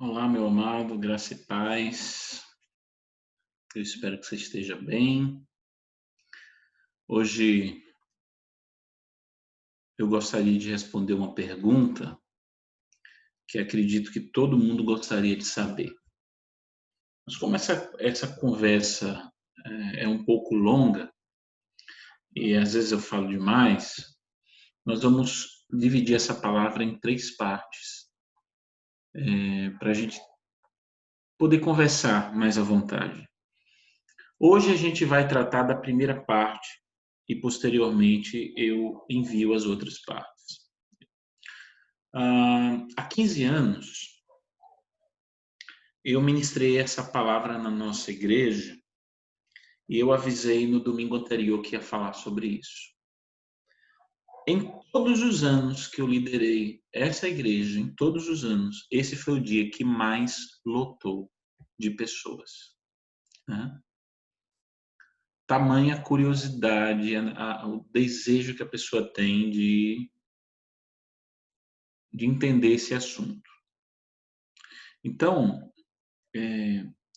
Olá, meu amado, graça e paz. Eu espero que você esteja bem. Hoje eu gostaria de responder uma pergunta que acredito que todo mundo gostaria de saber. Mas como essa conversa é um pouco longa e às vezes eu falo demais, nós vamos dividir essa palavra em três partes, para a gente poder conversar mais à vontade. Hoje a gente vai tratar da primeira parte e posteriormente eu envio as outras partes. Há 15 anos eu ministrei essa palavra na nossa igreja e eu avisei no domingo anterior que ia falar sobre isso. Em todos os anos que eu liderei essa igreja, em todos os anos, esse foi o dia que mais lotou de pessoas, né? Tamanha curiosidade, o desejo que a pessoa tem de entender esse assunto. Então,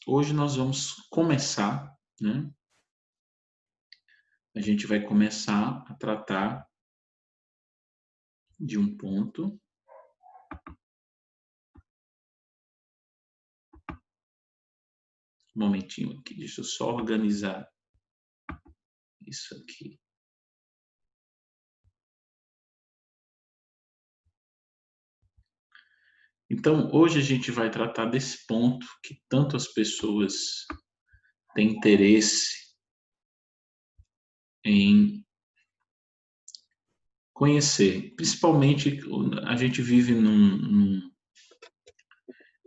hoje nós vamos começar, né? A gente vai começar a tratar de um ponto. Um momentinho aqui, deixa eu só organizar isso aqui. Então, hoje a gente vai tratar desse ponto que tanto as pessoas têm interesse em conhecer. Principalmente, a gente vive num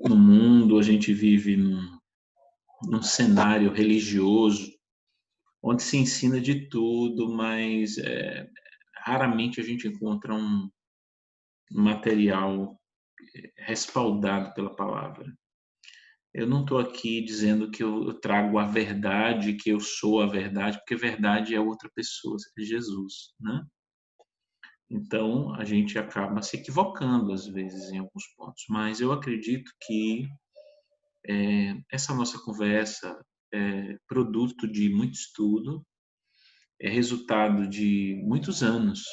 mundo, a gente vive num cenário religioso, onde se ensina de tudo, mas raramente a gente encontra um material respaldado pela palavra. Eu não estou aqui dizendo que eu trago a verdade, que eu sou a verdade, porque verdade é outra pessoa, é Jesus, né? Então, a gente acaba se equivocando, às vezes, em alguns pontos. Mas eu acredito que essa nossa conversa é produto de muito estudo, é resultado de muitos anos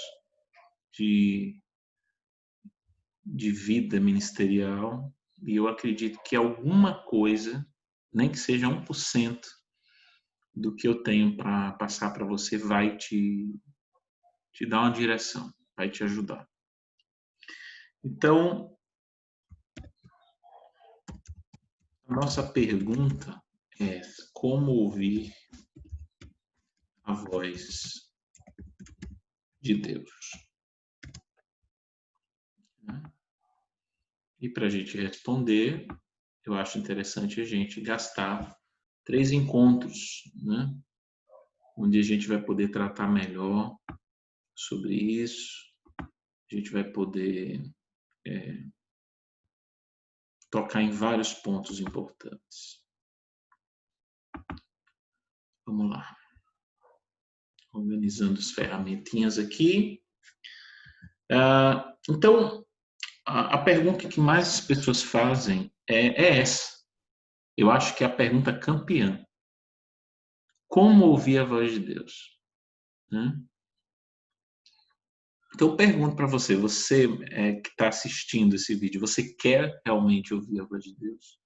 de, de vida ministerial, e eu acredito que alguma coisa, nem que seja 1% do que eu tenho para passar para você, vai te dar uma direção, vai te ajudar. Então, a nossa pergunta é: como ouvir a voz de Deus? E para a gente responder, eu acho interessante a gente gastar 3 encontros, né? Onde a gente vai poder tratar melhor sobre isso, a gente vai poder tocar em vários pontos importantes. Vamos lá. Organizando as ferramentinhas aqui. Então, a pergunta que mais pessoas fazem é essa. Eu acho que é a pergunta campeã. Como ouvir a voz de Deus? Né? Então, eu pergunto para você, você que está assistindo esse vídeo, você quer realmente ouvir a voz de Deus?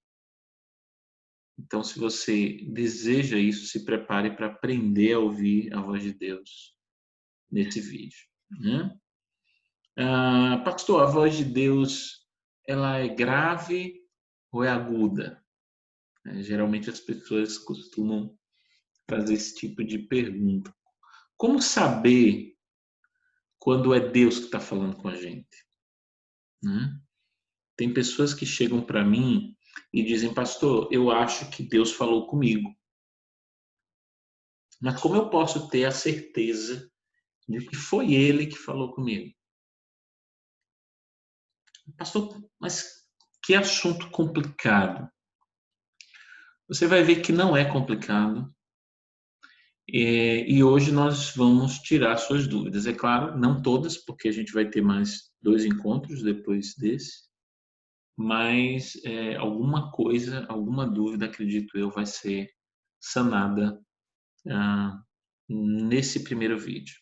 Então, se você deseja isso, se prepare para aprender a ouvir a voz de Deus nesse vídeo. Né? Pastor, a voz de Deus, ela é grave ou é aguda? Geralmente as pessoas costumam fazer esse tipo de pergunta. Como saber quando é Deus que está falando com a gente? Né? Tem pessoas que chegam para mim e dizem, pastor, eu acho que Deus falou comigo. Mas como eu posso ter a certeza de que foi Ele que falou comigo? Pastor, mas que assunto complicado. Você vai ver que não é complicado. E hoje nós vamos tirar suas dúvidas. É claro, não todas, porque a gente vai ter mais 2 encontros depois desse. mas alguma coisa, alguma dúvida, acredito eu, vai ser sanada nesse primeiro vídeo.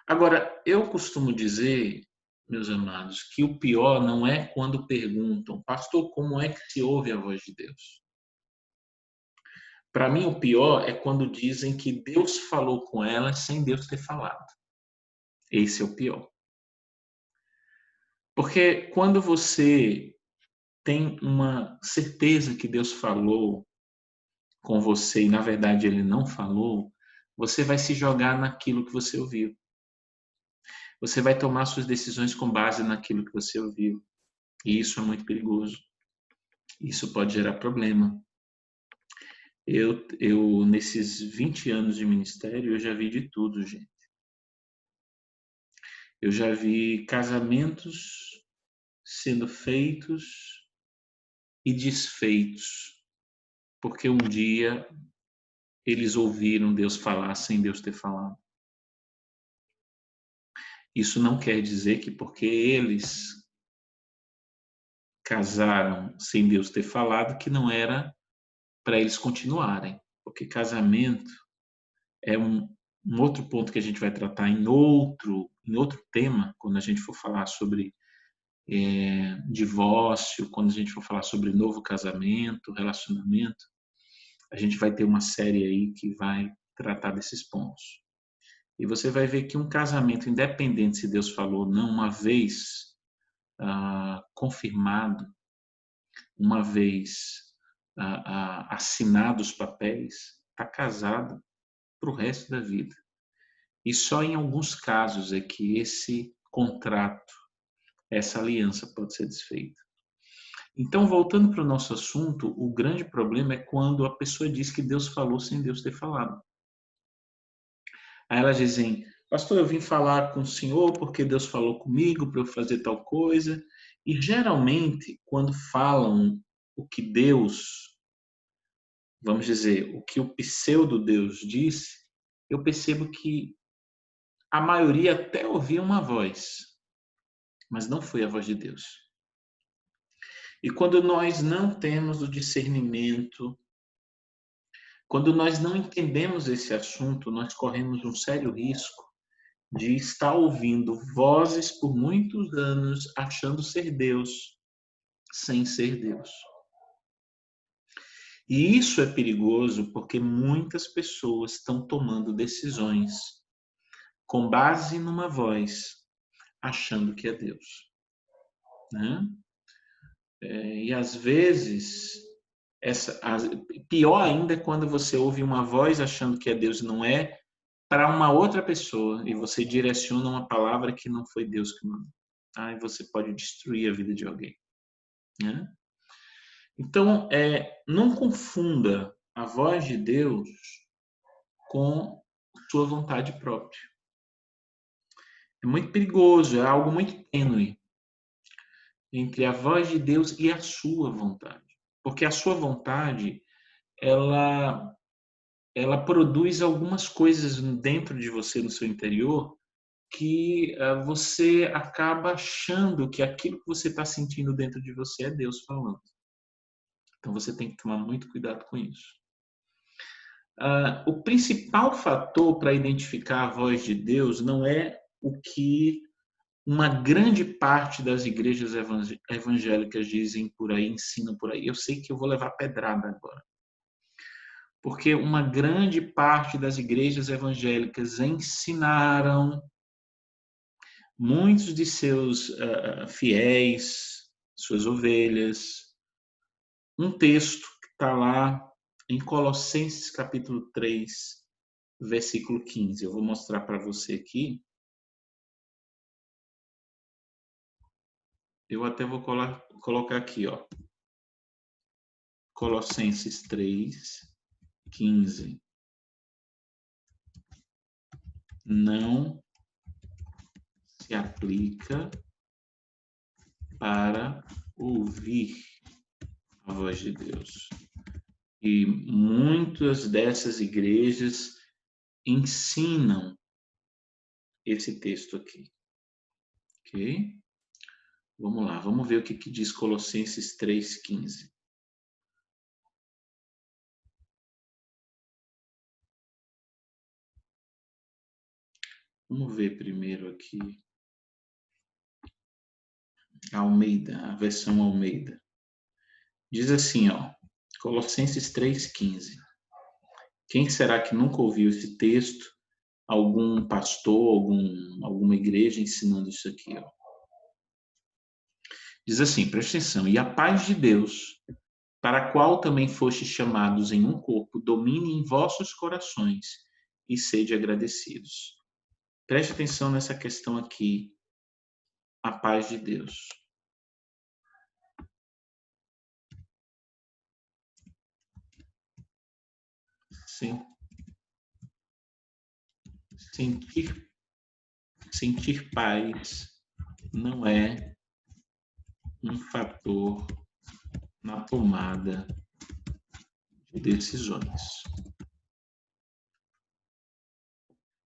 Agora, eu costumo dizer, meus amados, que o pior não é quando perguntam, pastor, como é que se ouve a voz de Deus? Para mim, o pior é quando dizem que Deus falou com ela sem Deus ter falado. Esse é o pior. Porque quando você tem uma certeza que Deus falou com você e, na verdade, Ele não falou, você vai se jogar naquilo que você ouviu. Você vai tomar suas decisões com base naquilo que você ouviu. E isso é muito perigoso. Isso pode gerar problema. Nesses 20 anos de ministério, eu já vi de tudo, gente. Eu já vi casamentos sendo feitos e desfeitos, porque um dia eles ouviram Deus falar sem Deus ter falado. Isso não quer dizer que porque eles casaram sem Deus ter falado, que não era para eles continuarem, porque casamento é um outro ponto que a gente vai tratar em outro tema, quando a gente for falar sobre divórcio, quando a gente for falar sobre novo casamento, relacionamento, a gente vai ter uma série aí que vai tratar desses pontos. E você vai ver que um casamento, independente se Deus falou ou não, uma vez confirmado, uma vez assinado os papéis, está casado para o resto da vida. E só em alguns casos é que esse contrato, essa aliança pode ser desfeita. Então, voltando para o nosso assunto, o grande problema é quando a pessoa diz que Deus falou sem Deus ter falado. Aí elas dizem, pastor, eu vim falar com o senhor porque Deus falou comigo para eu fazer tal coisa. E geralmente, quando falam o que Deus, vamos dizer, o que o pseudo-Deus disse, eu percebo que a maioria até ouvia uma voz, mas não foi a voz de Deus. E quando nós não temos o discernimento, quando nós não entendemos esse assunto, nós corremos um sério risco de estar ouvindo vozes por muitos anos, achando ser Deus, sem ser Deus. E isso é perigoso porque muitas pessoas estão tomando decisões com base numa voz, achando que é Deus. Né? E às vezes, pior ainda é quando você ouve uma voz achando que é Deus e não é, para uma outra pessoa, e você direciona uma palavra que não foi Deus que mandou. Aí você pode destruir a vida de alguém. Né? Então, não confunda a voz de Deus com sua vontade própria. É muito perigoso, é algo muito tênue entre a voz de Deus e a sua vontade. Porque a sua vontade, ela produz algumas coisas dentro de você, no seu interior, que você acaba achando que aquilo que você está sentindo dentro de você é Deus falando. Então você tem que tomar muito cuidado com isso. O principal fator para identificar a voz de Deus não é o que uma grande parte das igrejas evangélicas dizem por aí, ensinam por aí. Eu sei que eu vou levar pedrada agora. Porque uma grande parte das igrejas evangélicas ensinaram muitos de seus fiéis, suas ovelhas, um texto que está lá em Colossenses capítulo 3, versículo 15. Eu vou mostrar para você aqui. Eu até vou colocar aqui, ó. Colossenses 3, 15. Não se aplica para ouvir a voz de Deus. E muitas dessas igrejas ensinam esse texto aqui. Ok? Vamos lá, vamos ver o que diz Colossenses 3,15. Vamos ver primeiro aqui. Almeida, a versão Almeida. Diz assim, ó, Colossenses 3,15. Quem será que nunca ouviu esse texto? Algum pastor, alguma igreja ensinando isso aqui, ó. Diz assim, presta atenção, e a paz de Deus, para a qual também fostes chamados em um corpo, domine em vossos corações e sede agradecidos. Preste atenção nessa questão aqui, a paz de Deus. Sim. Sentir paz não é um fator na tomada de decisões.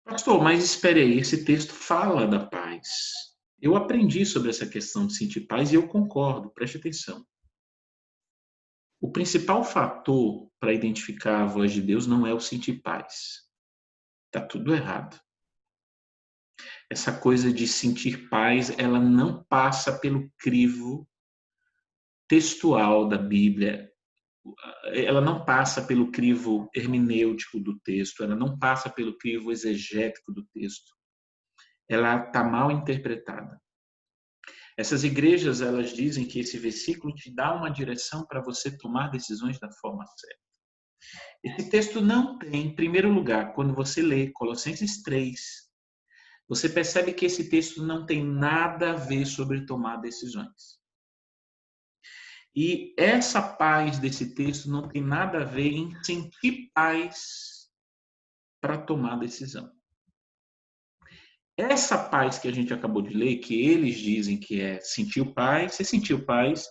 Pastor, mas espere aí, esse texto fala da paz. Eu aprendi sobre essa questão de sentir paz e eu concordo, preste atenção. O principal fator para identificar a voz de Deus não é o sentir paz. Está tudo errado. Essa coisa de sentir paz, ela não passa pelo crivo textual da Bíblia, ela não passa pelo crivo hermenêutico do texto, ela não passa pelo crivo exegético do texto. Ela está mal interpretada. Essas igrejas, elas dizem que esse versículo te dá uma direção para você tomar decisões da forma certa. Esse texto não tem, em primeiro lugar, quando você lê Colossenses 3, você percebe que esse texto não tem nada a ver sobre tomar decisões. E essa paz desse texto não tem nada a ver em sentir paz para tomar decisão. Essa paz que a gente acabou de ler, que eles dizem que é sentir paz, você sentiu paz,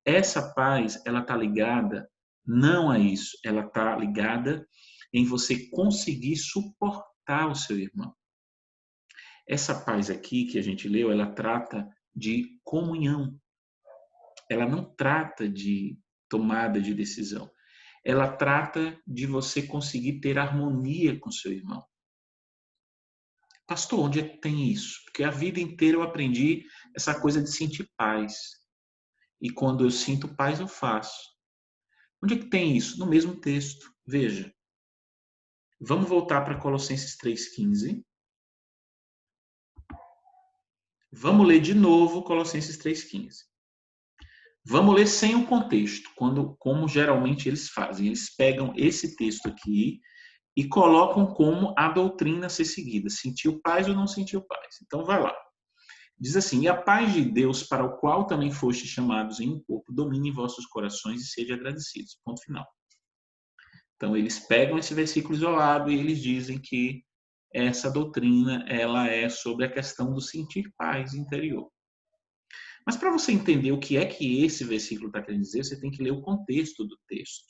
essa paz, ela está ligada não a isso, ela está ligada em você conseguir suportar o seu irmão. Essa paz aqui que a gente leu, ela trata de comunhão. Ela não trata de tomada de decisão. Ela trata de você conseguir ter harmonia com seu irmão. Pastor, onde é que tem isso? Porque a vida inteira eu aprendi essa coisa de sentir paz. E quando eu sinto paz, eu faço. Onde é que tem isso? No mesmo texto. Veja. Vamos voltar para Colossenses 3,15. Vamos ler de novo Colossenses 3,15. Vamos ler sem o contexto, como geralmente eles fazem. Eles pegam esse texto aqui e colocam como a doutrina a ser seguida. Sentiu paz ou não sentiu paz? Então, vai lá. Diz assim, e a paz de Deus, para o qual também fostes chamados em um corpo, domine em vossos corações e sede agradecidos. Ponto final. Então, eles pegam esse versículo isolado e eles dizem que essa doutrina ela é sobre a questão do sentir paz interior. Mas para você entender o que é que esse versículo está querendo dizer, você tem que ler o contexto do texto.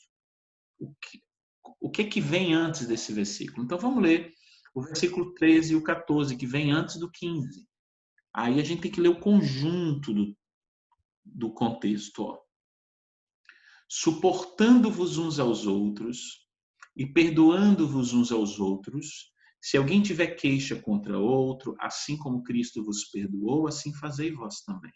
O que é que vem antes desse versículo? Então, vamos ler o versículo 13 e o 14, que vem antes do 15. Aí a gente tem que ler o conjunto do contexto. Ó. Suportando-vos uns aos outros e perdoando-vos uns aos outros, se alguém tiver queixa contra outro, assim como Cristo vos perdoou, assim fazei vós também.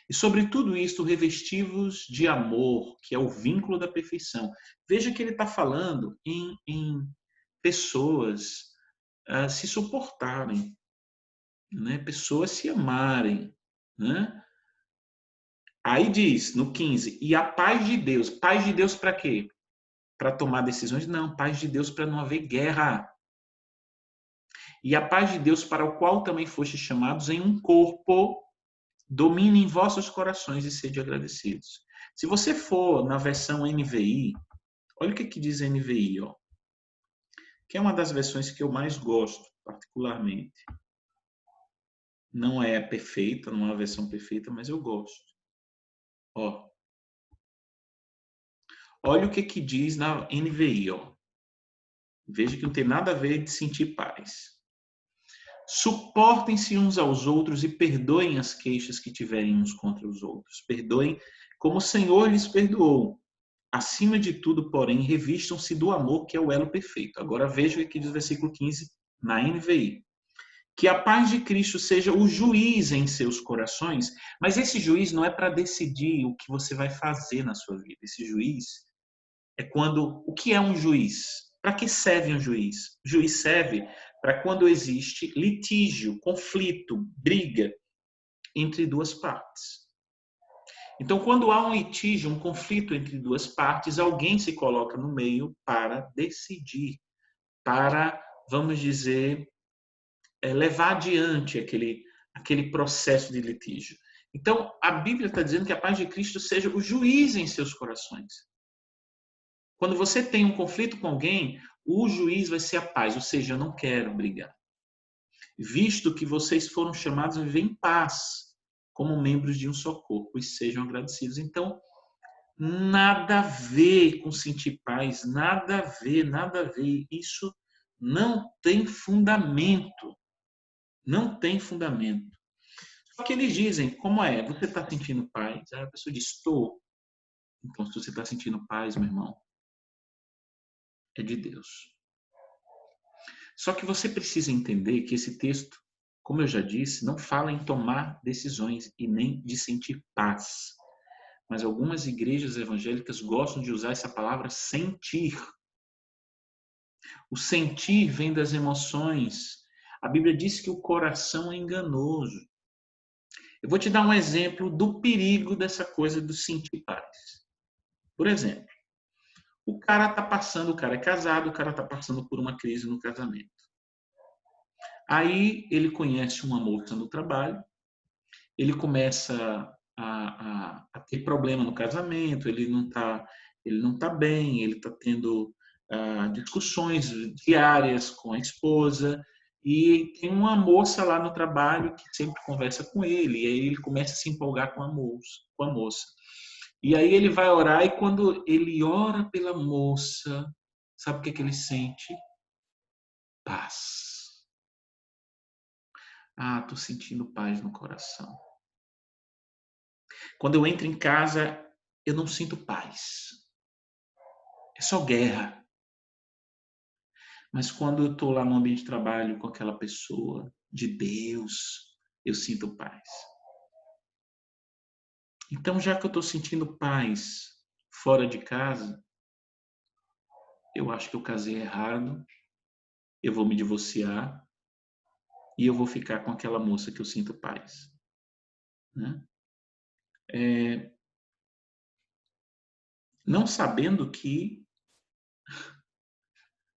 E sobre tudo isto, revesti-vos de amor, que é o vínculo da perfeição. Veja que ele está falando em pessoas se suportarem, né? Pessoas se amarem. Né? Aí diz, no 15, e a paz de Deus para quê? Para tomar decisões? Não, paz de Deus para não haver guerra. E a paz de Deus para o qual também fostes chamados em um corpo, domine em vossos corações e sede agradecidos. Se você for na versão NVI, olha o que diz a NVI, ó, que é uma das versões que eu mais gosto, particularmente. Não é perfeita, não é uma versão perfeita, mas eu gosto. Ó. Olha o que diz na NVI. Ó. Veja que não tem nada a ver de sentir paz. Suportem-se uns aos outros e perdoem as queixas que tiverem uns contra os outros. Perdoem como o Senhor lhes perdoou. Acima de tudo, porém, revistam-se do amor, que é o elo perfeito. Agora veja o que diz o versículo 15 na NVI. Que a paz de Cristo seja o juiz em seus corações, mas esse juiz não é para decidir o que você vai fazer na sua vida. Esse juiz é quando... O que é um juiz? Para que serve um juiz? O juiz serve para quando existe litígio, conflito, briga entre duas partes. Então, quando há um litígio, um conflito entre duas partes, alguém se coloca no meio para decidir, para, vamos dizer, levar adiante aquele processo de litígio. Então, a Bíblia está dizendo que a paz de Cristo seja o juiz em seus corações. Quando você tem um conflito com alguém, o juiz vai ser a paz, ou seja, eu não quero brigar. Visto que vocês foram chamados a viver em paz, como membros de um só corpo, e sejam agradecidos. Então, nada a ver com sentir paz, nada a ver, nada a ver. Isso não tem fundamento. Não tem fundamento. Só que eles dizem, como é? Você está sentindo paz? Aí a pessoa diz, estou. Então, se você está sentindo paz, meu irmão, é de Deus. Só que você precisa entender que esse texto, como eu já disse, não fala em tomar decisões e nem de sentir paz. Mas algumas igrejas evangélicas gostam de usar essa palavra sentir. O sentir vem das emoções. A Bíblia diz que o coração é enganoso. Eu vou te dar um exemplo do perigo dessa coisa do sentir paz. Por exemplo, o cara é casado, o cara está passando por uma crise no casamento. Aí ele conhece uma moça no trabalho, ele começa a ter problema no casamento, ele não tá bem, ele está tendo discussões diárias com a esposa, e tem uma moça lá no trabalho que sempre conversa com ele, e aí ele começa a se empolgar com a moça. E aí ele vai orar, e quando ele ora pela moça, sabe o que ele sente? Paz. Ah, estou sentindo paz no coração. Quando eu entro em casa, eu não sinto paz. É só guerra. Mas quando eu estou lá no ambiente de trabalho com aquela pessoa de Deus, eu sinto paz. Então, já que eu estou sentindo paz fora de casa, eu acho que eu casei errado, eu vou me divorciar e eu vou ficar com aquela moça que eu sinto paz. Né? Não sabendo que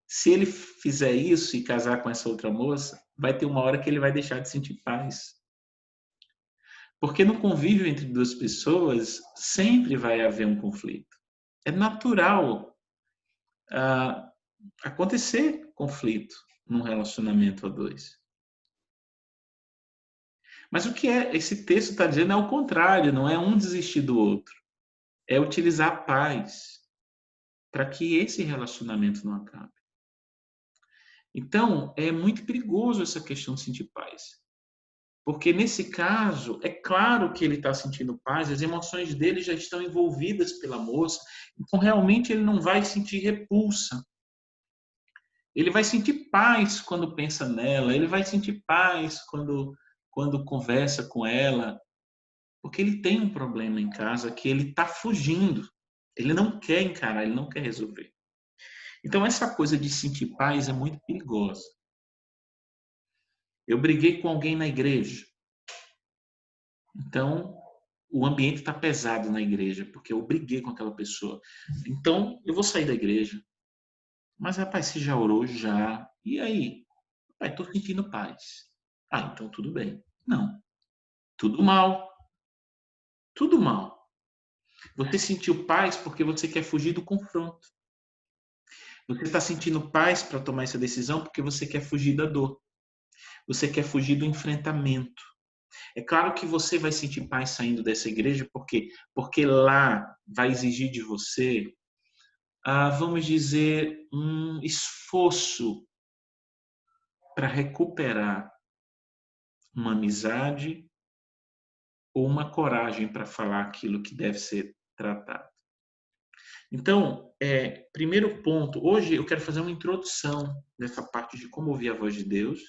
se ele fizer isso e casar com essa outra moça, vai ter uma hora que ele vai deixar de sentir paz. Porque no convívio entre duas pessoas, sempre vai haver um conflito. É natural acontecer conflito num relacionamento a dois. Mas o que esse texto está dizendo é o contrário, não é um desistir do outro. É utilizar a paz para que esse relacionamento não acabe. Então, é muito perigoso essa questão de sentir paz. Porque nesse caso, é claro que ele está sentindo paz, as emoções dele já estão envolvidas pela moça, então realmente ele não vai sentir repulsa. Ele vai sentir paz quando pensa nela, ele vai sentir paz quando conversa com ela, porque ele tem um problema em casa que ele está fugindo. Ele não quer encarar, ele não quer resolver. Então essa coisa de sentir paz é muito perigosa. Eu briguei com alguém na igreja. Então, o ambiente está pesado na igreja, porque eu briguei com aquela pessoa. Então, eu vou sair da igreja. Mas, rapaz, você já orou? Já. E aí? Pai, estou sentindo paz. Ah, então tudo bem. Não. Tudo mal. Tudo mal. Você sentiu paz porque você quer fugir do confronto. Você está sentindo paz para tomar essa decisão porque você quer fugir da dor. Você quer fugir do enfrentamento. É claro que você vai sentir paz saindo dessa igreja, porque lá vai exigir de você, vamos dizer, um esforço para recuperar uma amizade ou uma coragem para falar aquilo que deve ser tratado. Então, primeiro ponto, hoje eu quero fazer uma introdução dessa parte de como ouvir a voz de Deus,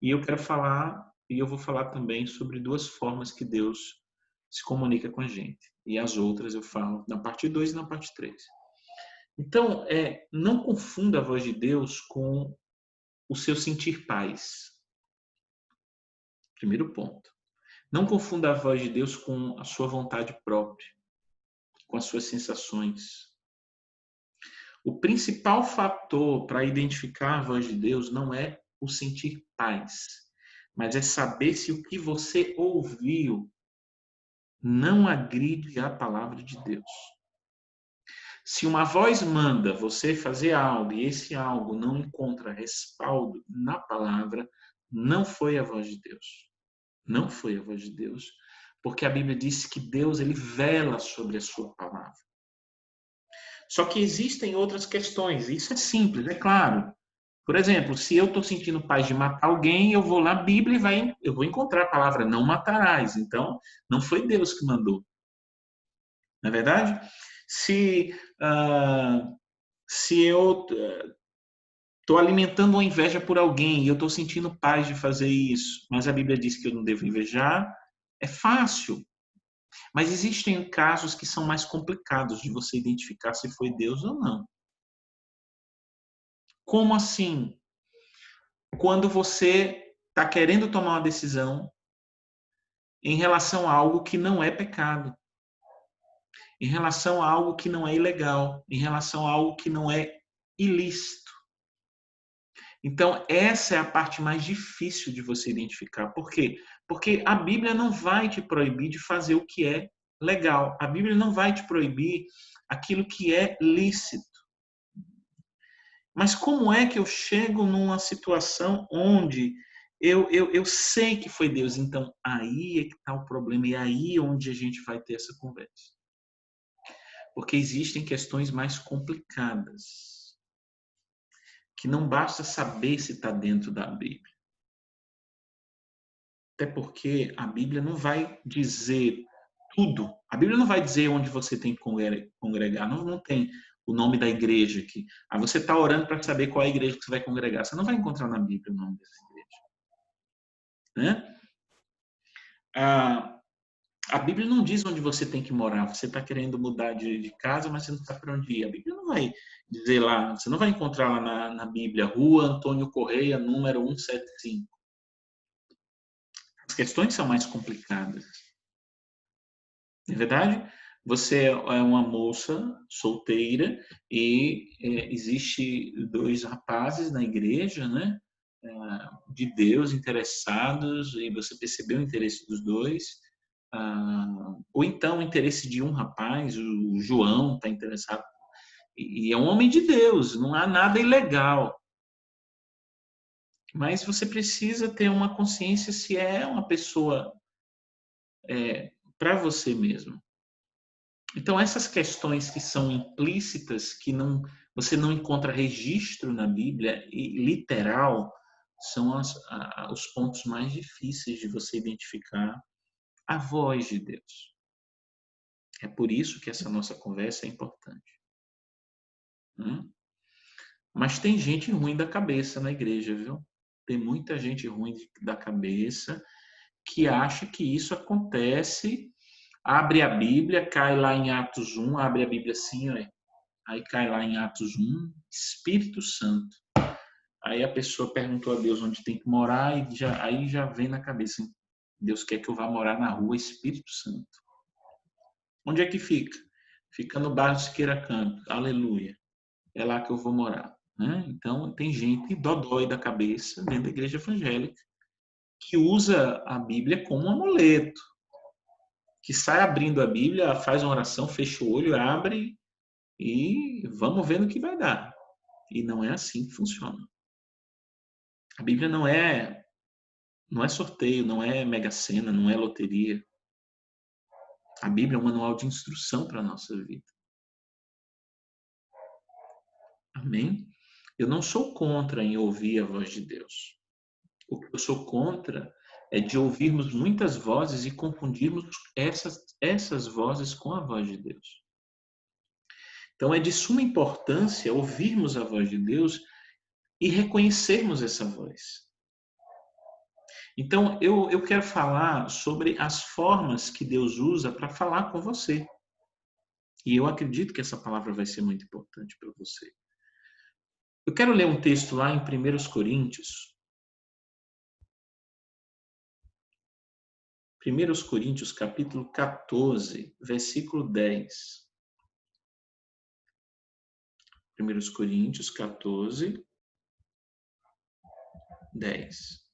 e eu vou falar também sobre duas formas que Deus se comunica com a gente. E as outras eu falo na parte 2 e na parte 3. Então, não confunda a voz de Deus com o seu sentir paz. Primeiro ponto. Não confunda a voz de Deus com a sua vontade própria, com as suas sensações. O principal fator para identificar a voz de Deus não é o sentir paz, mas é saber se o que você ouviu não agride a palavra de Deus. Se uma voz manda você fazer algo e esse algo não encontra respaldo na palavra, não foi a voz de Deus. Não foi a voz de Deus, porque a Bíblia diz que Deus ele vela sobre a sua palavra. Só que existem outras questões, isso é simples, é claro. Por exemplo, se eu estou sentindo paz de matar alguém, eu vou na Bíblia e eu vou encontrar a palavra não matarás. Então, não foi Deus que mandou. Não é verdade? Se, se eu estou alimentando uma inveja por alguém e eu estou sentindo paz de fazer isso, mas a Bíblia diz que eu não devo invejar, é fácil. Mas existem casos que são mais complicados de você identificar se foi Deus ou não. Como assim? Quando você está querendo tomar uma decisão em relação a algo que não é pecado, em relação a algo que não é ilegal, em relação a algo que não é ilícito. Então, essa é a parte mais difícil de você identificar. Por quê? Porque a Bíblia não vai te proibir de fazer o que é legal. A Bíblia não vai te proibir aquilo que é lícito. Mas como é que eu chego numa situação onde eu sei que foi Deus? Então, aí é que está o problema. E aí é onde a gente vai ter essa conversa. Porque existem questões mais complicadas, que não basta saber se está dentro da Bíblia. Até porque a Bíblia não vai dizer tudo. A Bíblia não vai dizer onde você tem que congregar. Não tem o nome da igreja aqui. Aí você está orando para saber qual é a igreja que você vai congregar. Você não vai encontrar na Bíblia o nome dessa igreja. Né? A Bíblia não diz onde você tem que morar. Você está querendo mudar de casa, mas você não sabe para onde ir. A Bíblia não vai dizer lá. Você não vai encontrar lá na Bíblia, Rua Antônio Correia, número 175. As questões são mais complicadas. Na verdade, você é uma moça solteira e existe dois rapazes na igreja, né? De Deus interessados e você percebeu o interesse dos dois. Ou então o interesse de um rapaz, o João está interessado e é um homem de Deus, não há nada ilegal. Mas você precisa ter uma consciência se é uma pessoa para você mesmo. Então, essas questões que são implícitas, que você não encontra registro na Bíblia, e literal, são os pontos mais difíceis de você identificar a voz de Deus. É por isso que essa nossa conversa é importante. Mas tem gente ruim da cabeça na igreja, viu? Tem muita gente ruim da cabeça que acha que isso acontece, abre a Bíblia, cai lá em Atos 1, abre a Bíblia assim, ó, aí cai lá em Atos 1, Espírito Santo. Aí a pessoa perguntou a Deus onde tem que morar e aí já vem na cabeça, Deus quer que eu vá morar na rua Espírito Santo. Onde é que fica? Fica no bairro Siqueira Campos, aleluia. É lá que eu vou morar. Né? Então, tem gente dodói da cabeça dentro da igreja evangélica que usa a Bíblia como um amuleto, que sai abrindo a Bíblia, faz uma oração, fecha o olho, abre e vamos ver no que vai dar. E não é assim que funciona. A Bíblia não é sorteio, não é mega-sena, não é loteria. A Bíblia é um manual de instrução para a nossa vida. Amém? Eu não sou contra em ouvir a voz de Deus. O que eu sou contra é de ouvirmos muitas vozes e confundirmos essas vozes com a voz de Deus. Então, é de suma importância ouvirmos a voz de Deus e reconhecermos essa voz. Então, eu quero falar sobre as formas que Deus usa para falar com você. E eu acredito que essa palavra vai ser muito importante para você. Eu quero ler um texto lá em 1 Coríntios. 1 Coríntios, capítulo 14, versículo 10. 1 Coríntios 14, 10.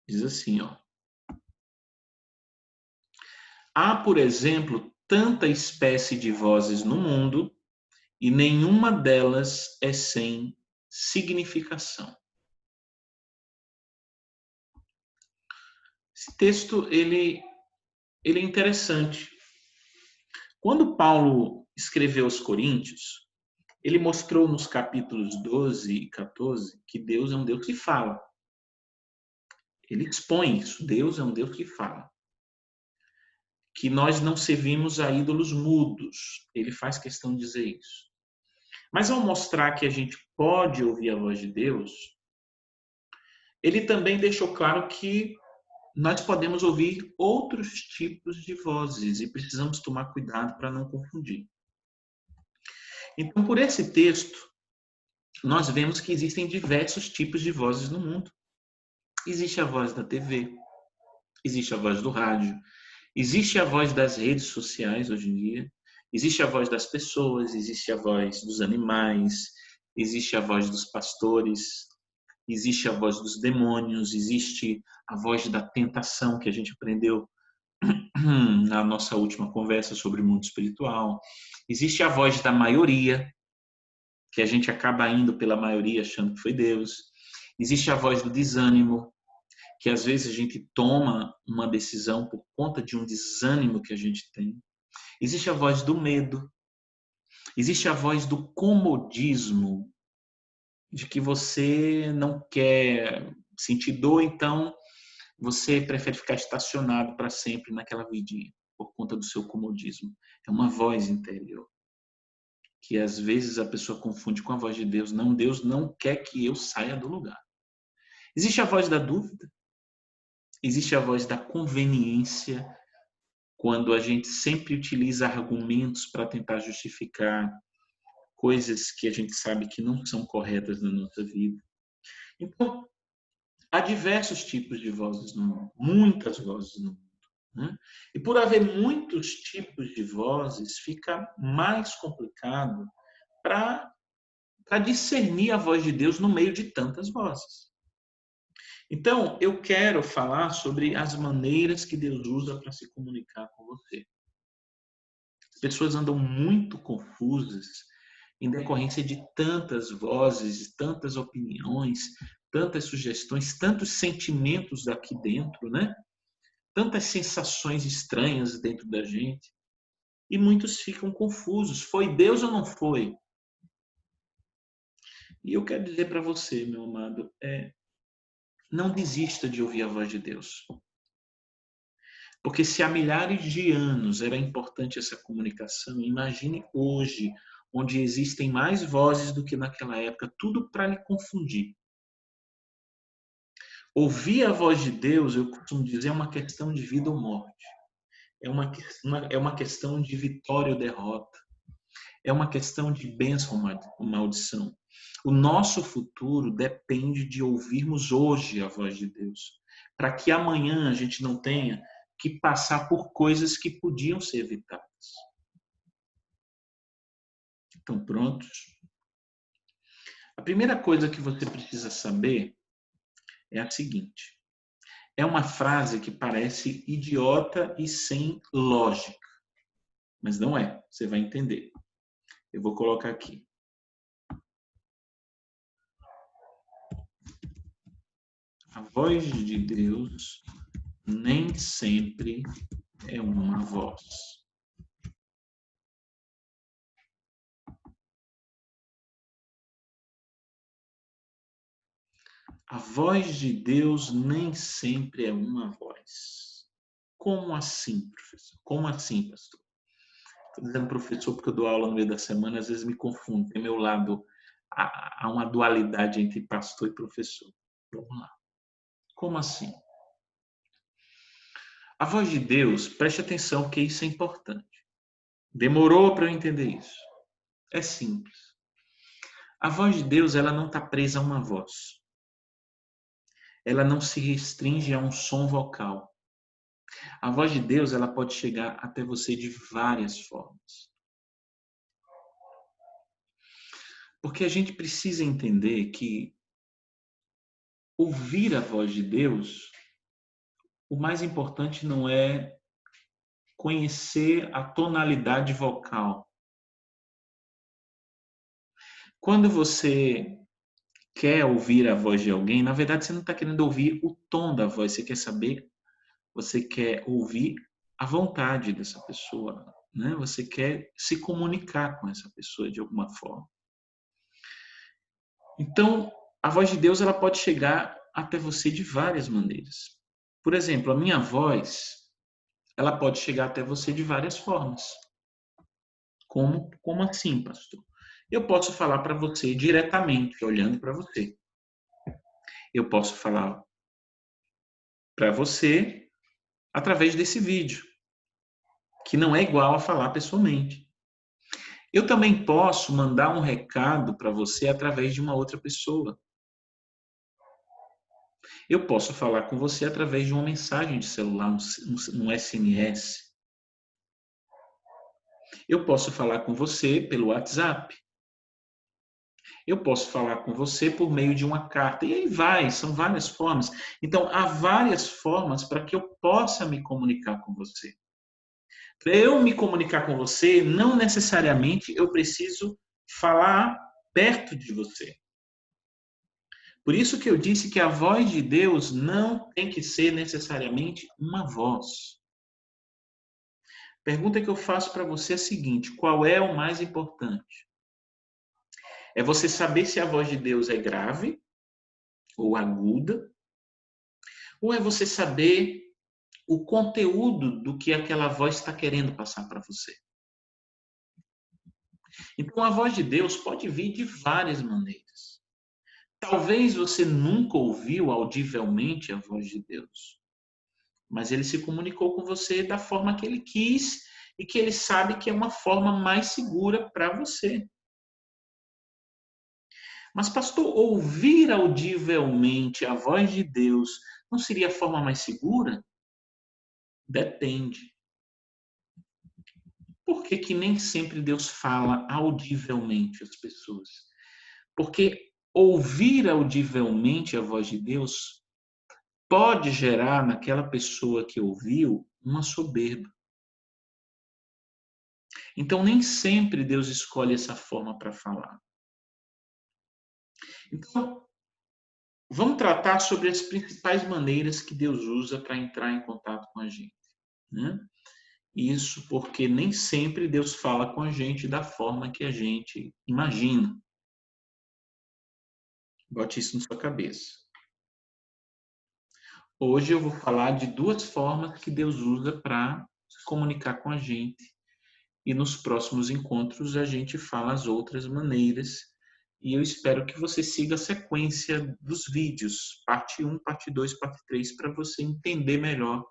Diz assim, ó. Há, por exemplo, tanta espécie de vozes no mundo e nenhuma delas é sem significação. Esse texto, ele é interessante. Quando Paulo escreveu aos Coríntios, ele mostrou nos capítulos 12 e 14 que Deus é um Deus que fala. Ele expõe isso. Deus é um Deus que fala. Que nós não servimos a ídolos mudos. Ele faz questão de dizer isso. Mas ao mostrar que a gente pode ouvir a voz de Deus, ele também deixou claro que nós podemos ouvir outros tipos de vozes e precisamos tomar cuidado para não confundir. Então, por esse texto, nós vemos que existem diversos tipos de vozes no mundo. Existe a voz da TV, existe a voz do rádio, existe a voz das redes sociais hoje em dia, existe a voz das pessoas, existe a voz dos animais, existe a voz dos pastores, existe a voz dos demônios, existe a voz da tentação que a gente aprendeu na nossa última conversa sobre o mundo espiritual. Existe a voz da maioria, que a gente acaba indo pela maioria achando que foi Deus. Existe a voz do desânimo, que às vezes a gente toma uma decisão por conta de um desânimo que a gente tem. Existe a voz do medo. Existe a voz do comodismo, de que você não quer sentir dor, então você prefere ficar estacionado para sempre naquela vidinha, por conta do seu comodismo. É uma voz interior, que às vezes a pessoa confunde com a voz de Deus. Não, Deus não quer que eu saia do lugar. Existe a voz da dúvida, existe a voz da conveniência, quando a gente sempre utiliza argumentos para tentar justificar coisas que a gente sabe que não são corretas na nossa vida. Então, há diversos tipos de vozes no mundo, muitas vozes no mundo. Né? E por haver muitos tipos de vozes, fica mais complicado para discernir a voz de Deus no meio de tantas vozes. Então, eu quero falar sobre as maneiras que Deus usa para se comunicar com você. As pessoas andam muito confusas em decorrência de tantas vozes, tantas opiniões, tantas sugestões, tantos sentimentos aqui dentro, né? Tantas sensações estranhas dentro da gente. E muitos ficam confusos. Foi Deus ou não foi? E eu quero dizer para você, meu amado, não desista de ouvir a voz de Deus. Porque se há milhares de anos era importante essa comunicação, imagine hoje, onde existem mais vozes do que naquela época, tudo para lhe confundir. Ouvir a voz de Deus, eu costumo dizer, é uma questão de vida ou morte. É uma questão de vitória ou derrota. É uma questão de bênção ou maldição. O nosso futuro depende de ouvirmos hoje a voz de Deus, para que amanhã a gente não tenha que passar por coisas que podiam ser evitadas. Estão prontos? A primeira coisa que você precisa saber é a seguinte. É uma frase que parece idiota e sem lógica, mas não é. Você vai entender. Eu vou colocar aqui. A voz de Deus nem sempre é uma voz. A voz de Deus nem sempre é uma voz. Como assim, professor? Como assim, pastor? Estou dizendo professor porque eu dou aula no meio da semana, às vezes me confundo. Tem meu lado, há uma dualidade entre pastor e professor. Vamos lá. Como assim? A voz de Deus, preste atenção porque isso é importante. Demorou para eu entender isso. É simples. A voz de Deus, ela não está presa a uma voz. Ela não se restringe a um som vocal. A voz de Deus, ela pode chegar até você de várias formas. Porque a gente precisa entender que ouvir a voz de Deus, o mais importante não é conhecer a tonalidade vocal. Quando você quer ouvir a voz de alguém, na verdade você não está querendo ouvir o tom da voz, você quer ouvir a vontade dessa pessoa, né? Você quer se comunicar com essa pessoa de alguma forma. Então, a voz de Deus ela pode chegar até você de várias maneiras. Por exemplo, a minha voz, ela pode chegar até você de várias formas. Como assim, pastor? Eu posso falar para você diretamente, olhando para você. Eu posso falar para você através desse vídeo, que não é igual a falar pessoalmente. Eu também posso mandar um recado para você através de uma outra pessoa. Eu posso falar com você através de uma mensagem de celular, um SMS. Eu posso falar com você pelo WhatsApp. Eu posso falar com você por meio de uma carta. E aí vai, são várias formas. Então, há várias formas para que eu possa me comunicar com você. Para eu me comunicar com você, não necessariamente eu preciso falar perto de você. Por isso que eu disse que a voz de Deus não tem que ser necessariamente uma voz. A pergunta que eu faço para você é a seguinte: qual é o mais importante? É você saber se a voz de Deus é grave ou aguda, ou é você saber o conteúdo do que aquela voz está querendo passar para você? Então, a voz de Deus pode vir de várias maneiras. Talvez você nunca ouviu audivelmente a voz de Deus, mas ele se comunicou com você da forma que ele quis e que ele sabe que é uma forma mais segura para você. Mas, pastor, ouvir audivelmente a voz de Deus não seria a forma mais segura? Depende. Por que que nem sempre Deus fala audivelmente às pessoas? Porque ouvir audivelmente a voz de Deus pode gerar naquela pessoa que ouviu uma soberba. Então, nem sempre Deus escolhe essa forma para falar. Então, vamos tratar sobre as principais maneiras que Deus usa para entrar em contato com a gente, né? Isso porque nem sempre Deus fala com a gente da forma que a gente imagina. Bote isso na sua cabeça. Hoje eu vou falar de duas formas que Deus usa para se comunicar com a gente. E nos próximos encontros a gente fala as outras maneiras. E eu espero que você siga a sequência dos vídeos, parte 1, parte 2, parte 3, para você entender melhor.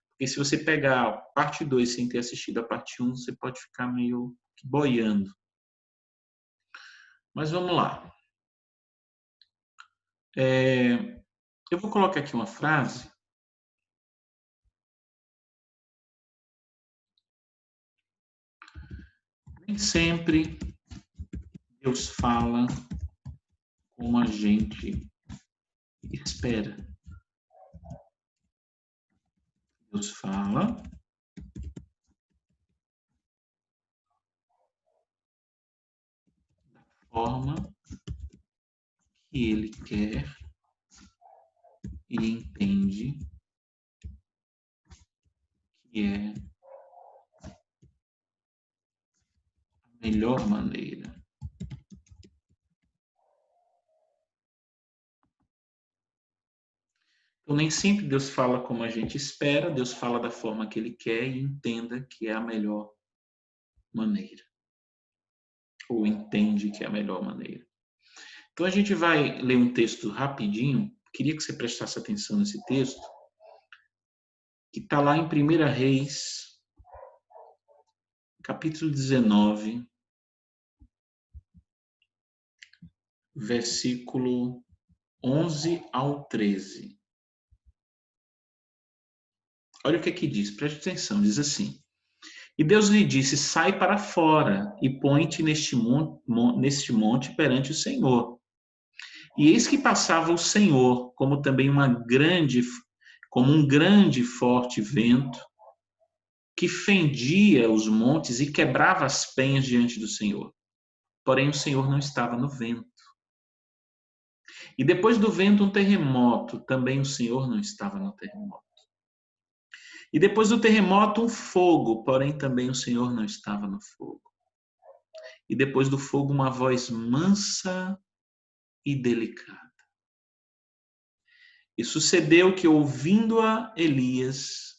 Porque se você pegar a parte 2 sem ter assistido a parte 1, você pode ficar meio boiando. Mas vamos lá. Eu vou colocar aqui uma frase. Nem sempre Deus fala como a gente espera. Deus fala da forma que Ele quer e entende que é a melhor maneira. nem sempre Deus fala como a gente espera, Deus fala da forma que Ele quer e entenda que é a melhor maneira. Ou entende que é a melhor maneira. Então a gente vai ler um texto rapidinho. Queria que você prestasse atenção nesse texto, que está lá em 1 Reis, capítulo 19, versículo 11 ao 13. Olha o que aqui diz, preste atenção, diz assim: E Deus lhe disse, sai para fora e põe-te neste monte perante o Senhor. E eis que passava o Senhor, como um grande e forte vento, que fendia os montes e quebrava as penhas diante do Senhor. Porém, o Senhor não estava no vento. E depois do vento, um terremoto. Também o Senhor não estava no terremoto. E depois do terremoto, um fogo. Porém, também o Senhor não estava no fogo. E depois do fogo, uma voz mansa e delicada. E sucedeu que, ouvindo-a, Elias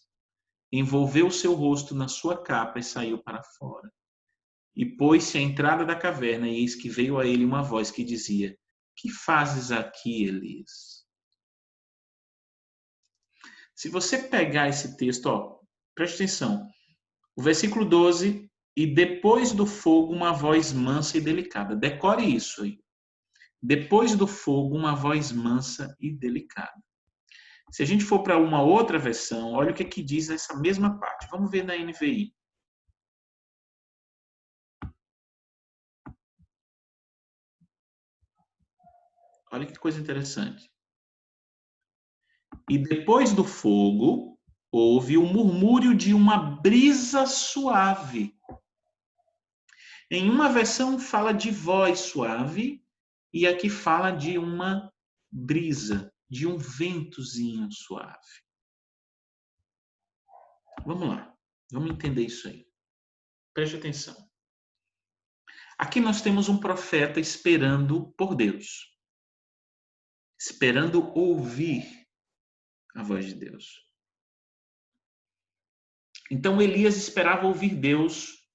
envolveu seu rosto na sua capa e saiu para fora. E pôs-se à entrada da caverna, e eis que veio a ele uma voz que dizia: Que fazes aqui, Elias? Se você pegar esse texto, preste atenção. O versículo 12, e depois do fogo uma voz mansa e delicada. Decore isso aí. Depois do fogo uma voz mansa e delicada. Se a gente for para uma outra versão, olha o que diz essa mesma parte. Vamos ver na NVI. Olha que coisa interessante. E depois do fogo, houve o murmúrio de uma brisa suave. Em uma versão fala de voz suave, e aqui fala de uma brisa, de um ventozinho suave. Vamos lá, vamos entender isso aí. Preste atenção. Aqui nós temos um profeta esperando por Deus, esperando ouvir a voz de Deus. Então Elias esperava ouvir Deus,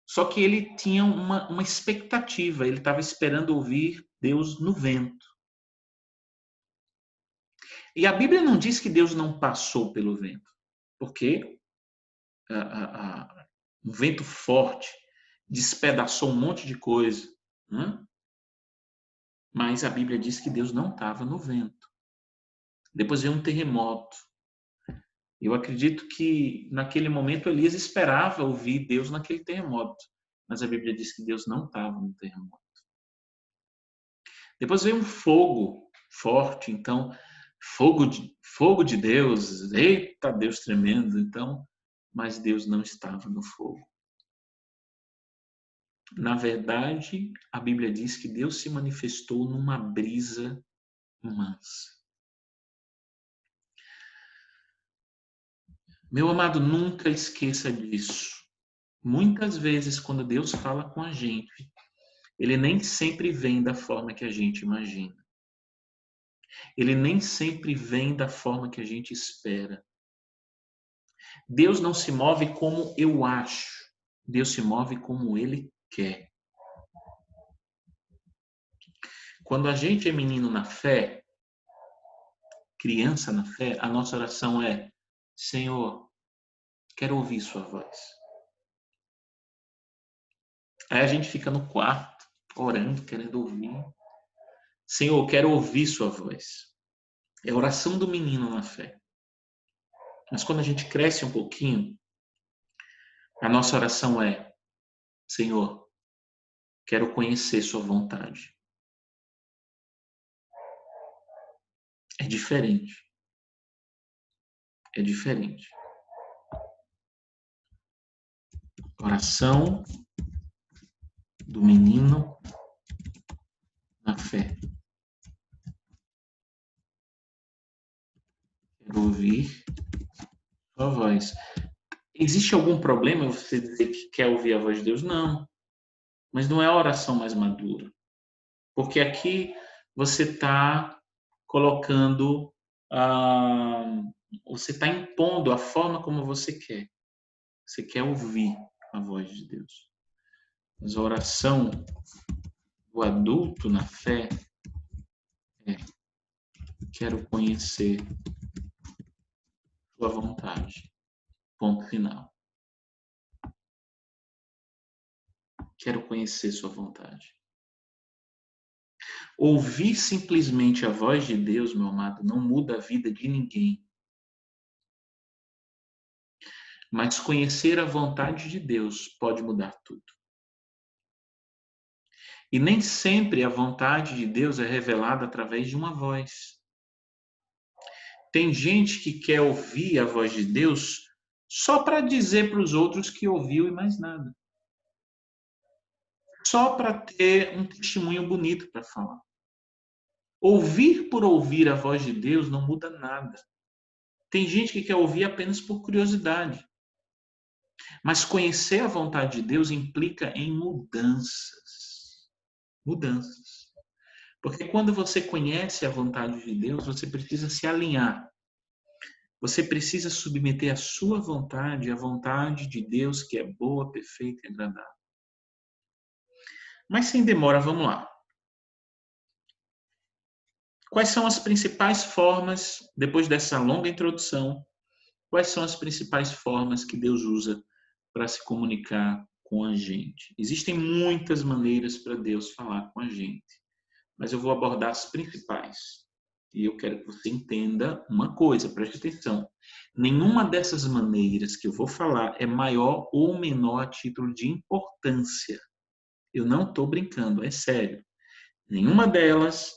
só que ele tinha uma expectativa, ele estava esperando ouvir Deus no vento. E a Bíblia não diz que Deus não passou pelo vento, porque um vento forte despedaçou um monte de coisa, né? Mas a Bíblia diz que Deus não estava no vento. Depois veio um terremoto. Eu acredito que naquele momento Elias esperava ouvir Deus naquele terremoto, mas a Bíblia diz que Deus não estava no terremoto. Depois veio um fogo forte, então fogo de Deus, eita Deus tremendo, então, mas Deus não estava no fogo. Na verdade, a Bíblia diz que Deus se manifestou numa brisa mansa. Meu amado, nunca esqueça disso. Muitas vezes, quando Deus fala com a gente, Ele nem sempre vem da forma que a gente imagina. Ele nem sempre vem da forma que a gente espera. Deus não se move como eu acho. Deus se move como Ele quer. Quando a gente é menino na fé, criança na fé, a nossa oração é: Senhor, quero ouvir sua voz. Aí a gente fica no quarto, orando, querendo ouvir. Senhor, quero ouvir sua voz. É a oração do menino na fé. Mas quando a gente cresce um pouquinho, a nossa oração é: Senhor, quero conhecer sua vontade. É diferente. É diferente. Oração do menino na fé. Quero ouvir sua voz. Existe algum problema você dizer que quer ouvir a voz de Deus? Não. Mas não é a oração mais madura. Porque aqui você está colocando ah, você está impondo a forma como você quer. Você quer ouvir a voz de Deus. Mas a oração do adulto na fé é: quero conhecer sua vontade. Ponto final. Quero conhecer sua vontade. Ouvir simplesmente a voz de Deus, meu amado, não muda a vida de ninguém. Mas conhecer a vontade de Deus pode mudar tudo. E nem sempre a vontade de Deus é revelada através de uma voz. Tem gente que quer ouvir a voz de Deus só para dizer para os outros que ouviu e mais nada. Só para ter um testemunho bonito para falar. Ouvir por ouvir a voz de Deus não muda nada. Tem gente que quer ouvir apenas por curiosidade. Mas conhecer a vontade de Deus implica em mudanças. Mudanças. Porque quando você conhece a vontade de Deus, você precisa se alinhar. Você precisa submeter a sua vontade à vontade de Deus, que é boa, perfeita e agradável. Mas sem demora, vamos lá. Quais são as principais formas, depois dessa longa introdução, quais são as principais formas que Deus usa para se comunicar com a gente? Existem muitas maneiras para Deus falar com a gente, mas eu vou abordar as principais. E eu quero que você entenda uma coisa, preste atenção. Nenhuma dessas maneiras que eu vou falar é maior ou menor a título de importância. Eu não estou brincando, é sério. Nenhuma delas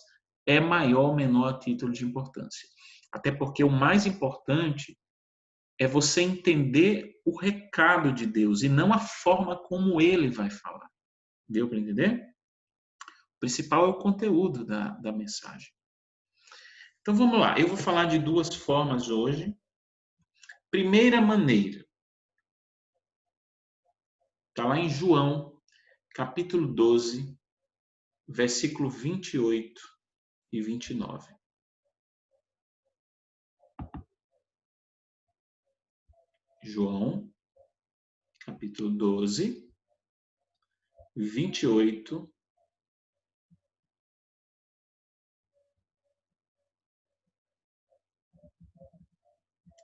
é maior ou menor a título de importância. Até porque o mais importante é você entender o recado de Deus e não a forma como ele vai falar. Deu para entender? O principal é o conteúdo da mensagem. Então vamos lá, eu vou falar de duas formas hoje. Primeira maneira, está lá em João, capítulo 12, versículo 28 e 29. João, capítulo 12, 28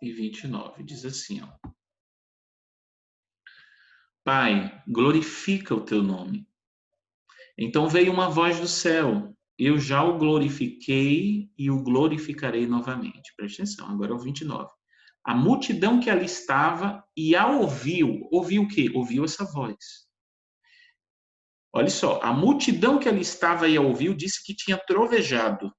e 29. Diz assim, ó: Pai, glorifica o teu nome. Então veio uma voz do céu: eu já o glorifiquei e o glorificarei novamente. Presta atenção, agora é o 29. A multidão que ali estava e a ouviu o quê? Ouviu essa voz. Olha só, a multidão que ali estava e a ouviu disse que tinha trovejado.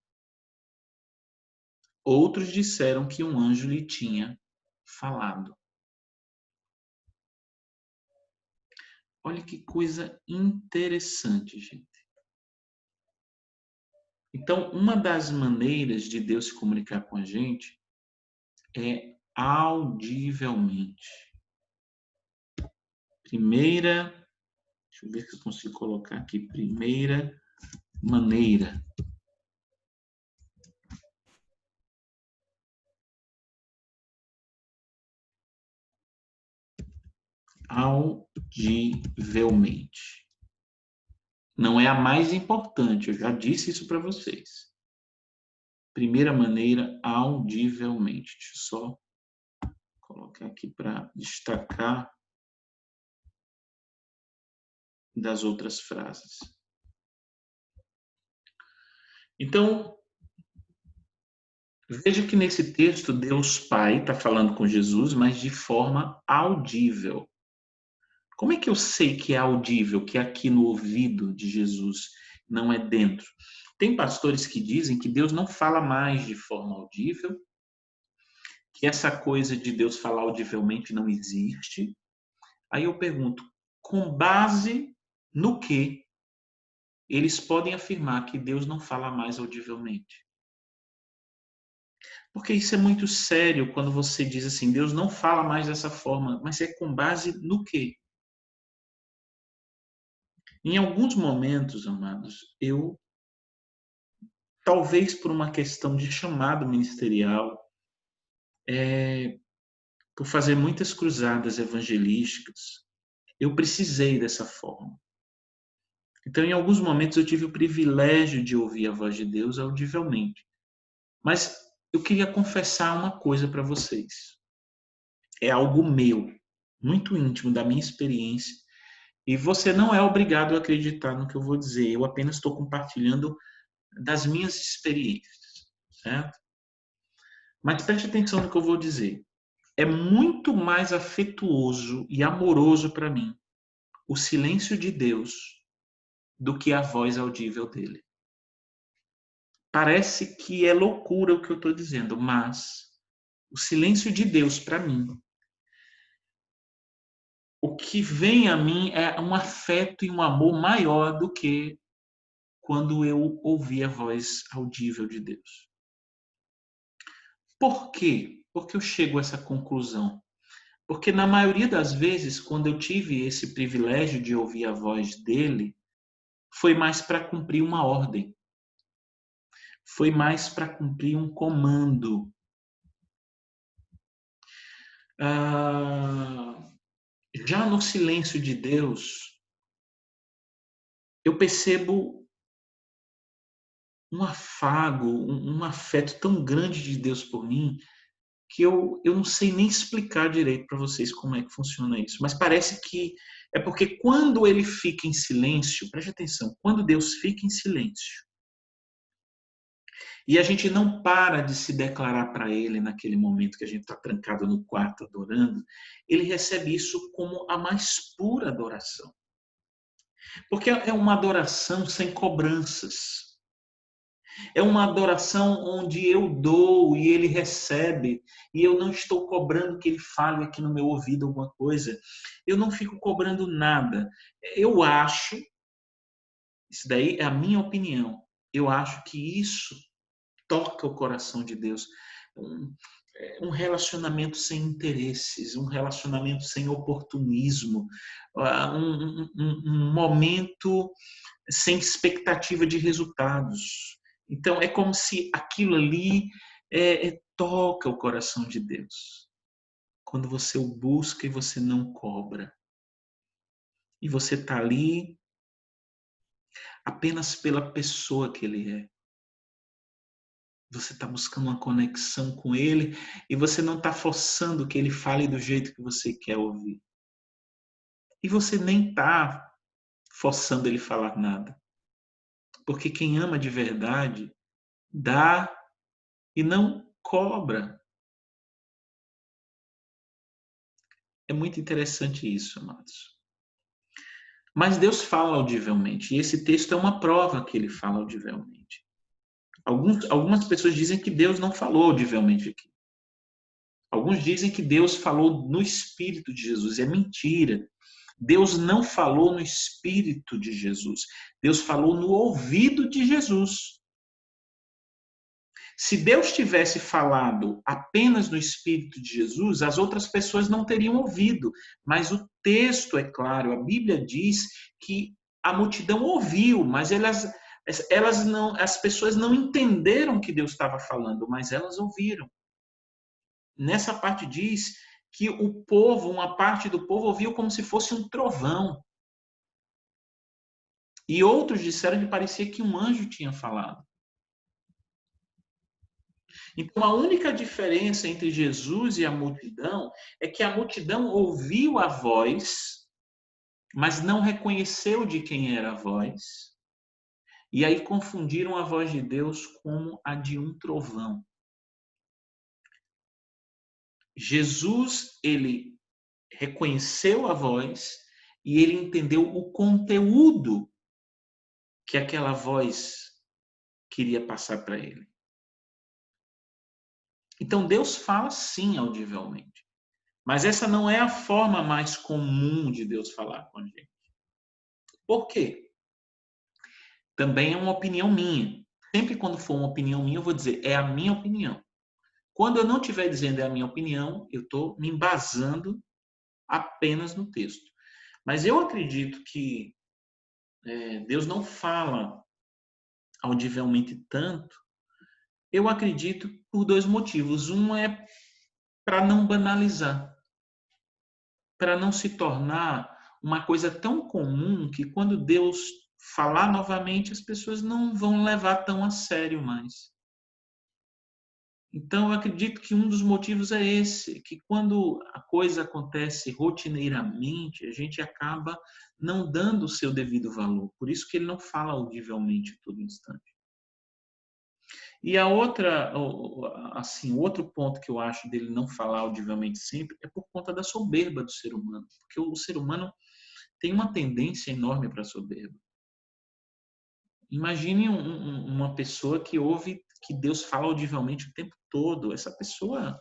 Outros disseram que um anjo lhe tinha falado. Olha que coisa interessante, gente. Então, uma das maneiras de Deus se comunicar com a gente é audivelmente. Primeira, deixa eu ver se eu consigo colocar aqui, primeira maneira. Audivelmente. Não é a mais importante, eu já disse isso para vocês. Primeira maneira, audivelmente. Deixa eu só colocar aqui para destacar das outras frases. Então, veja que nesse texto Deus Pai está falando com Jesus, mas de forma audível. Como é que eu sei que é audível, que é aqui no ouvido de Jesus, não é dentro? Tem pastores que dizem que Deus não fala mais de forma audível, que essa coisa de Deus falar audivelmente não existe. Aí eu pergunto, com base no que eles podem afirmar que Deus não fala mais audivelmente? Porque isso é muito sério quando você diz assim, Deus não fala mais dessa forma, mas é com base no quê? Em alguns momentos, amados, eu talvez por uma questão de chamado ministerial, por fazer muitas cruzadas evangelísticas, eu precisei dessa forma. Então, em alguns momentos, eu tive o privilégio de ouvir a voz de Deus audivelmente. Mas eu queria confessar uma coisa para vocês. É algo meu, muito íntimo da minha experiência. E você não é obrigado a acreditar no que eu vou dizer. Eu apenas estou compartilhando das minhas experiências, certo? Mas preste atenção no que eu vou dizer. É muito mais afetuoso e amoroso para mim o silêncio de Deus do que a voz audível dele. Parece que é loucura o que eu estou dizendo, mas o silêncio de Deus para mim, o que vem a mim é um afeto e um amor maior do que quando eu ouvi a voz audível de Deus. Por quê? Porque eu chego a essa conclusão. Porque na maioria das vezes, quando eu tive esse privilégio de ouvir a voz dele, foi mais para cumprir uma ordem. Foi mais para cumprir um comando. Já no silêncio de Deus, eu percebo um afago, um afeto tão grande de Deus por mim, que eu não sei nem explicar direito para vocês como é que funciona isso. Mas parece que é porque quando ele fica em silêncio, preste atenção, quando Deus fica em silêncio, e a gente não para de se declarar para ele naquele momento que a gente está trancado no quarto adorando, ele recebe isso como a mais pura adoração. Porque é uma adoração sem cobranças. É uma adoração onde eu dou e ele recebe, e eu não estou cobrando que ele fale aqui no meu ouvido alguma coisa. Eu não fico cobrando nada. Eu acho, isso daí é a minha opinião, eu acho que isso toca o coração de Deus. Um relacionamento sem interesses, um relacionamento sem oportunismo, um momento sem expectativa de resultados. Então, é como se aquilo ali toca o coração de Deus. Quando você o busca e você não cobra. E você está ali apenas pela pessoa que ele é. Você está buscando uma conexão com ele e você não está forçando que ele fale do jeito que você quer ouvir. E você nem está forçando ele falar nada. Porque quem ama de verdade dá e não cobra. É muito interessante isso, amados. Mas Deus fala audivelmente, e esse texto é uma prova que ele fala audivelmente. Algumas pessoas dizem que Deus não falou audivelmente aqui. Alguns dizem que Deus falou no Espírito de Jesus. É mentira. Deus não falou no Espírito de Jesus. Deus falou no ouvido de Jesus. Se Deus tivesse falado apenas no Espírito de Jesus, as outras pessoas não teriam ouvido. Mas o texto é claro, a Bíblia diz que a multidão ouviu, mas as pessoas não entenderam o que Deus estava falando, mas elas ouviram. Nessa parte diz que o povo, uma parte do povo ouviu como se fosse um trovão. E outros disseram que parecia que um anjo tinha falado. Então, a única diferença entre Jesus e a multidão é que a multidão ouviu a voz, mas não reconheceu de quem era a voz. E aí confundiram a voz de Deus com a de um trovão. Jesus, ele reconheceu a voz e ele entendeu o conteúdo que aquela voz queria passar para ele. Então, Deus fala sim audivelmente. Mas essa não é a forma mais comum de Deus falar com a gente. Por quê? Também é uma opinião minha. Sempre quando for uma opinião minha, eu vou dizer, é a minha opinião. Quando eu não estiver dizendo é a minha opinião, eu estou me embasando apenas no texto. Mas eu acredito que Deus não fala audivelmente tanto, eu acredito por dois motivos. Um é para não banalizar, para não se tornar uma coisa tão comum que quando Deus falar novamente, as pessoas não vão levar tão a sério mais. Então, eu acredito que um dos motivos é esse, que quando a coisa acontece rotineiramente, a gente acaba não dando o seu devido valor. Por isso que ele não fala audivelmente todo instante. E a outra, assim, o outro ponto que eu acho dele não falar audivelmente sempre é por conta da soberba do ser humano. Porque o ser humano tem uma tendência enorme para a soberba. Imagine uma pessoa que ouve que Deus fala audivelmente o tempo todo. Essa pessoa,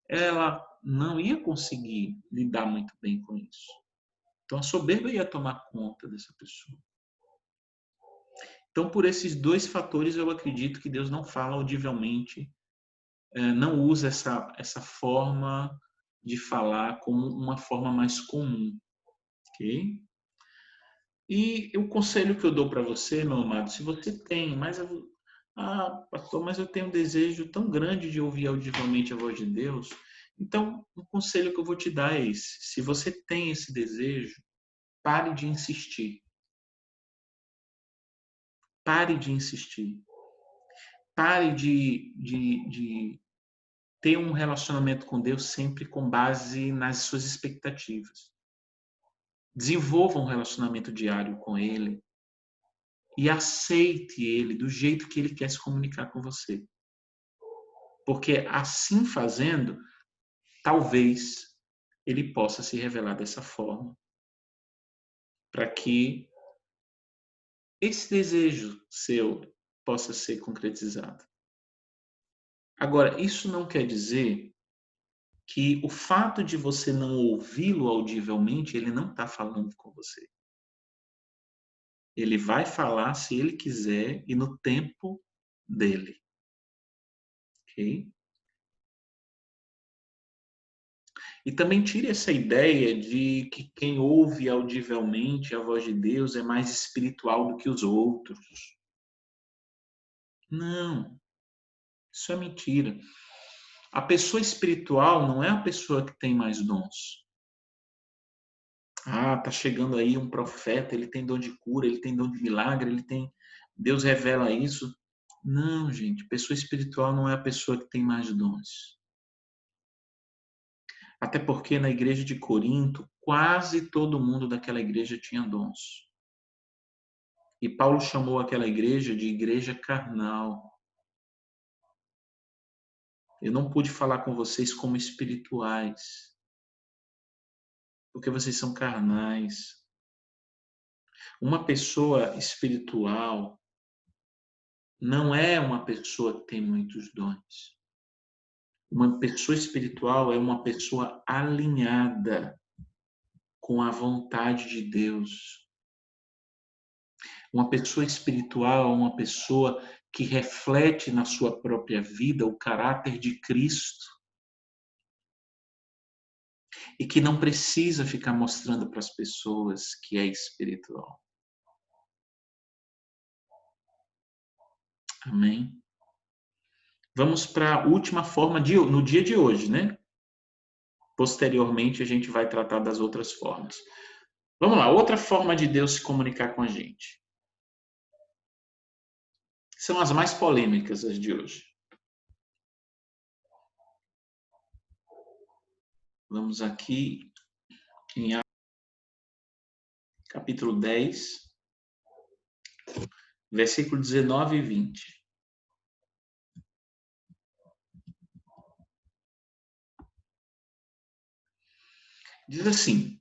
ela não ia conseguir lidar muito bem com isso. Então a soberba ia tomar conta dessa pessoa. Então, por esses dois fatores, eu acredito que Deus não fala audivelmente, não usa essa forma de falar como uma forma mais comum, ok? E o conselho que eu dou para você, meu amado, se você tem, pastor, mas eu tenho um desejo tão grande de ouvir audivelmente a voz de Deus. Então, o conselho que eu vou te dar é esse: se você tem esse desejo, pare de insistir. Pare de insistir. Pare de ter um relacionamento com Deus sempre com base nas suas expectativas. Desenvolva um relacionamento diário com Ele e aceite Ele do jeito que Ele quer se comunicar com você. Porque assim fazendo, talvez Ele possa se revelar dessa forma, para que esse desejo seu possa ser concretizado. Agora, isso não quer dizer que o fato de você não ouvi-lo audivelmente, ele não está falando com você. Ele vai falar se ele quiser e no tempo dele. Ok? E também tire essa ideia de que quem ouve audivelmente a voz de Deus é mais espiritual do que os outros. Não, isso é mentira. A pessoa espiritual não é a pessoa que tem mais dons. Ah, tá chegando aí um profeta, ele tem dom de cura, ele tem dom de milagre, Deus revela isso. Não, gente, pessoa espiritual não é a pessoa que tem mais dons. Até porque na igreja de Corinto, quase todo mundo daquela igreja tinha dons. E Paulo chamou aquela igreja de igreja carnal. Eu não pude falar com vocês como espirituais, porque vocês são carnais. Uma pessoa espiritual não é uma pessoa que tem muitos dons. Uma pessoa espiritual é uma pessoa alinhada com a vontade de Deus. Uma pessoa espiritual é uma pessoa que reflete na sua própria vida o caráter de Cristo e que não precisa ficar mostrando para as pessoas que é espiritual. Amém? Vamos para a última forma no dia de hoje, né? Posteriormente a gente vai tratar das outras formas. Vamos lá, outra forma de Deus se comunicar com a gente. São as mais polêmicas, as de hoje. Vamos aqui em capítulo 10, versículo 19 e 20. Diz assim: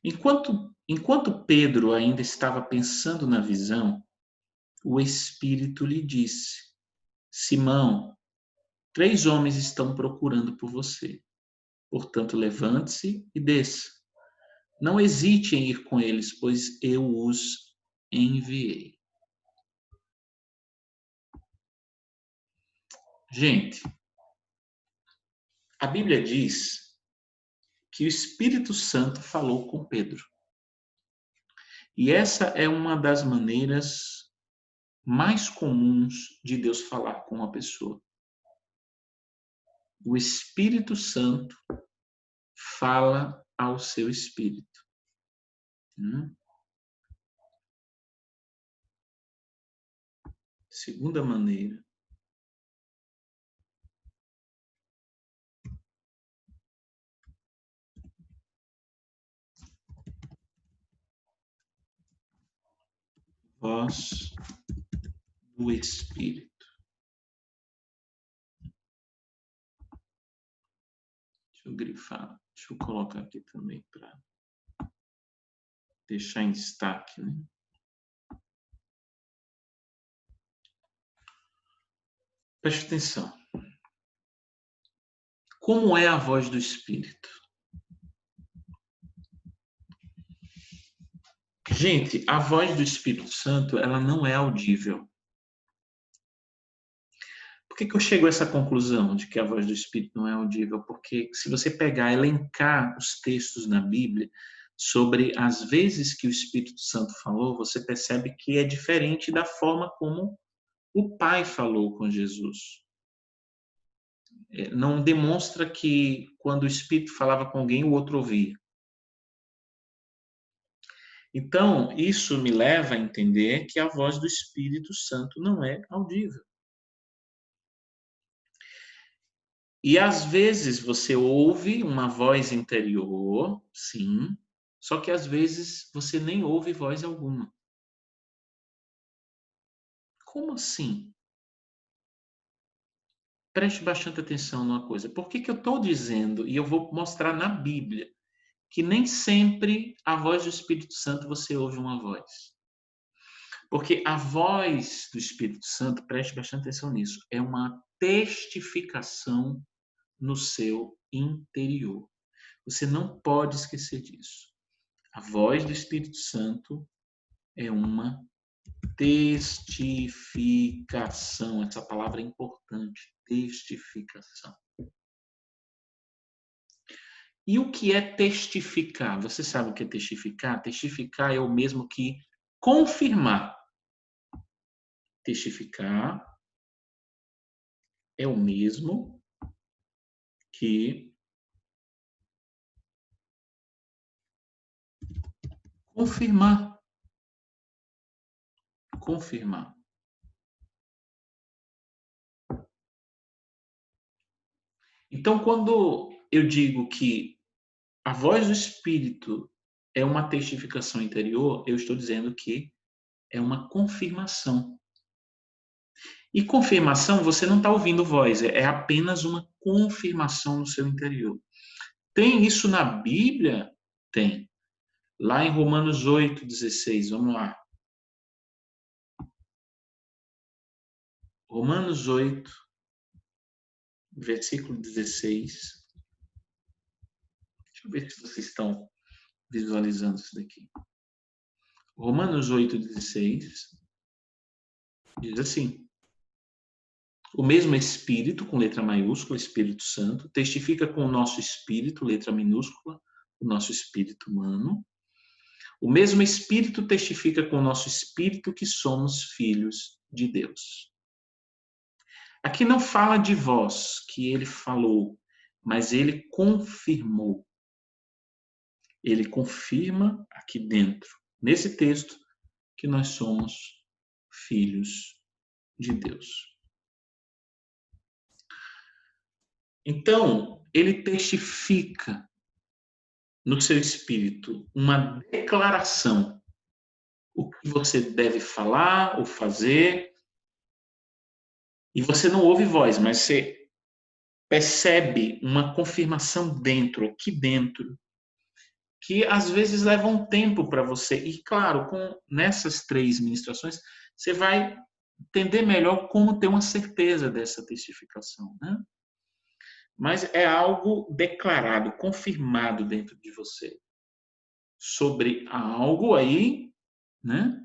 enquanto Pedro ainda estava pensando na visão, o Espírito lhe disse: Simão, 3 homens estão procurando por você. Portanto, levante-se e desça. Não hesite em ir com eles, pois eu os enviei. Gente, a Bíblia diz que o Espírito Santo falou com Pedro. E essa é uma das maneiras mais comuns de Deus falar com uma pessoa. O Espírito Santo fala ao seu espírito. Segunda maneira. Voz do Espírito. Deixa eu grifar. Deixa eu colocar aqui também para deixar em destaque, né? Preste atenção. Como é a voz do Espírito? Gente, a voz do Espírito Santo, ela não é audível. Por que eu chego a essa conclusão de que a voz do Espírito não é audível? Porque se você pegar, elencar os textos na Bíblia sobre as vezes que o Espírito Santo falou, você percebe que é diferente da forma como o Pai falou com Jesus. Não demonstra que quando o Espírito falava com alguém, o outro ouvia. Então, isso me leva a entender que a voz do Espírito Santo não é audível. E às vezes você ouve uma voz interior, sim, só que às vezes você nem ouve voz alguma. Como assim? Preste bastante atenção numa coisa. Por que eu estou dizendo, e eu vou mostrar na Bíblia, que nem sempre a voz do Espírito Santo você ouve uma voz? Porque a voz do Espírito Santo, preste bastante atenção nisso, é uma testificação no seu interior. Você não pode esquecer disso. A voz do Espírito Santo é uma testificação. Essa palavra é importante, testificação. E o que é testificar? Você sabe o que é testificar? Testificar é o mesmo que confirmar. Testificar é o mesmo que confirmar. Confirmar. Então, quando eu digo que a voz do Espírito é uma testificação interior, eu estou dizendo que é uma confirmação. E confirmação, você não está ouvindo voz, é apenas uma confirmação no seu interior. Tem isso na Bíblia? Tem. Lá em Romanos 8,16, vamos lá. Romanos 8, versículo 16. Deixa eu ver se vocês estão visualizando isso daqui. Romanos 8,16 diz assim: o mesmo Espírito, com letra maiúscula, Espírito Santo, testifica com o nosso espírito, letra minúscula, o nosso espírito humano. O mesmo Espírito testifica com o nosso espírito que somos filhos de Deus. Aqui não fala de voz, que ele falou, mas ele confirmou. Ele confirma aqui dentro, nesse texto, que nós somos filhos de Deus. Então, ele testifica no seu espírito uma declaração, o que você deve falar ou fazer, e você não ouve voz, mas você percebe uma confirmação dentro, aqui dentro, que às vezes leva um tempo para você. E claro, nessas 3 ministrações, você vai entender melhor como ter uma certeza dessa testificação, né? Mas é algo declarado, confirmado dentro de você sobre algo aí, né?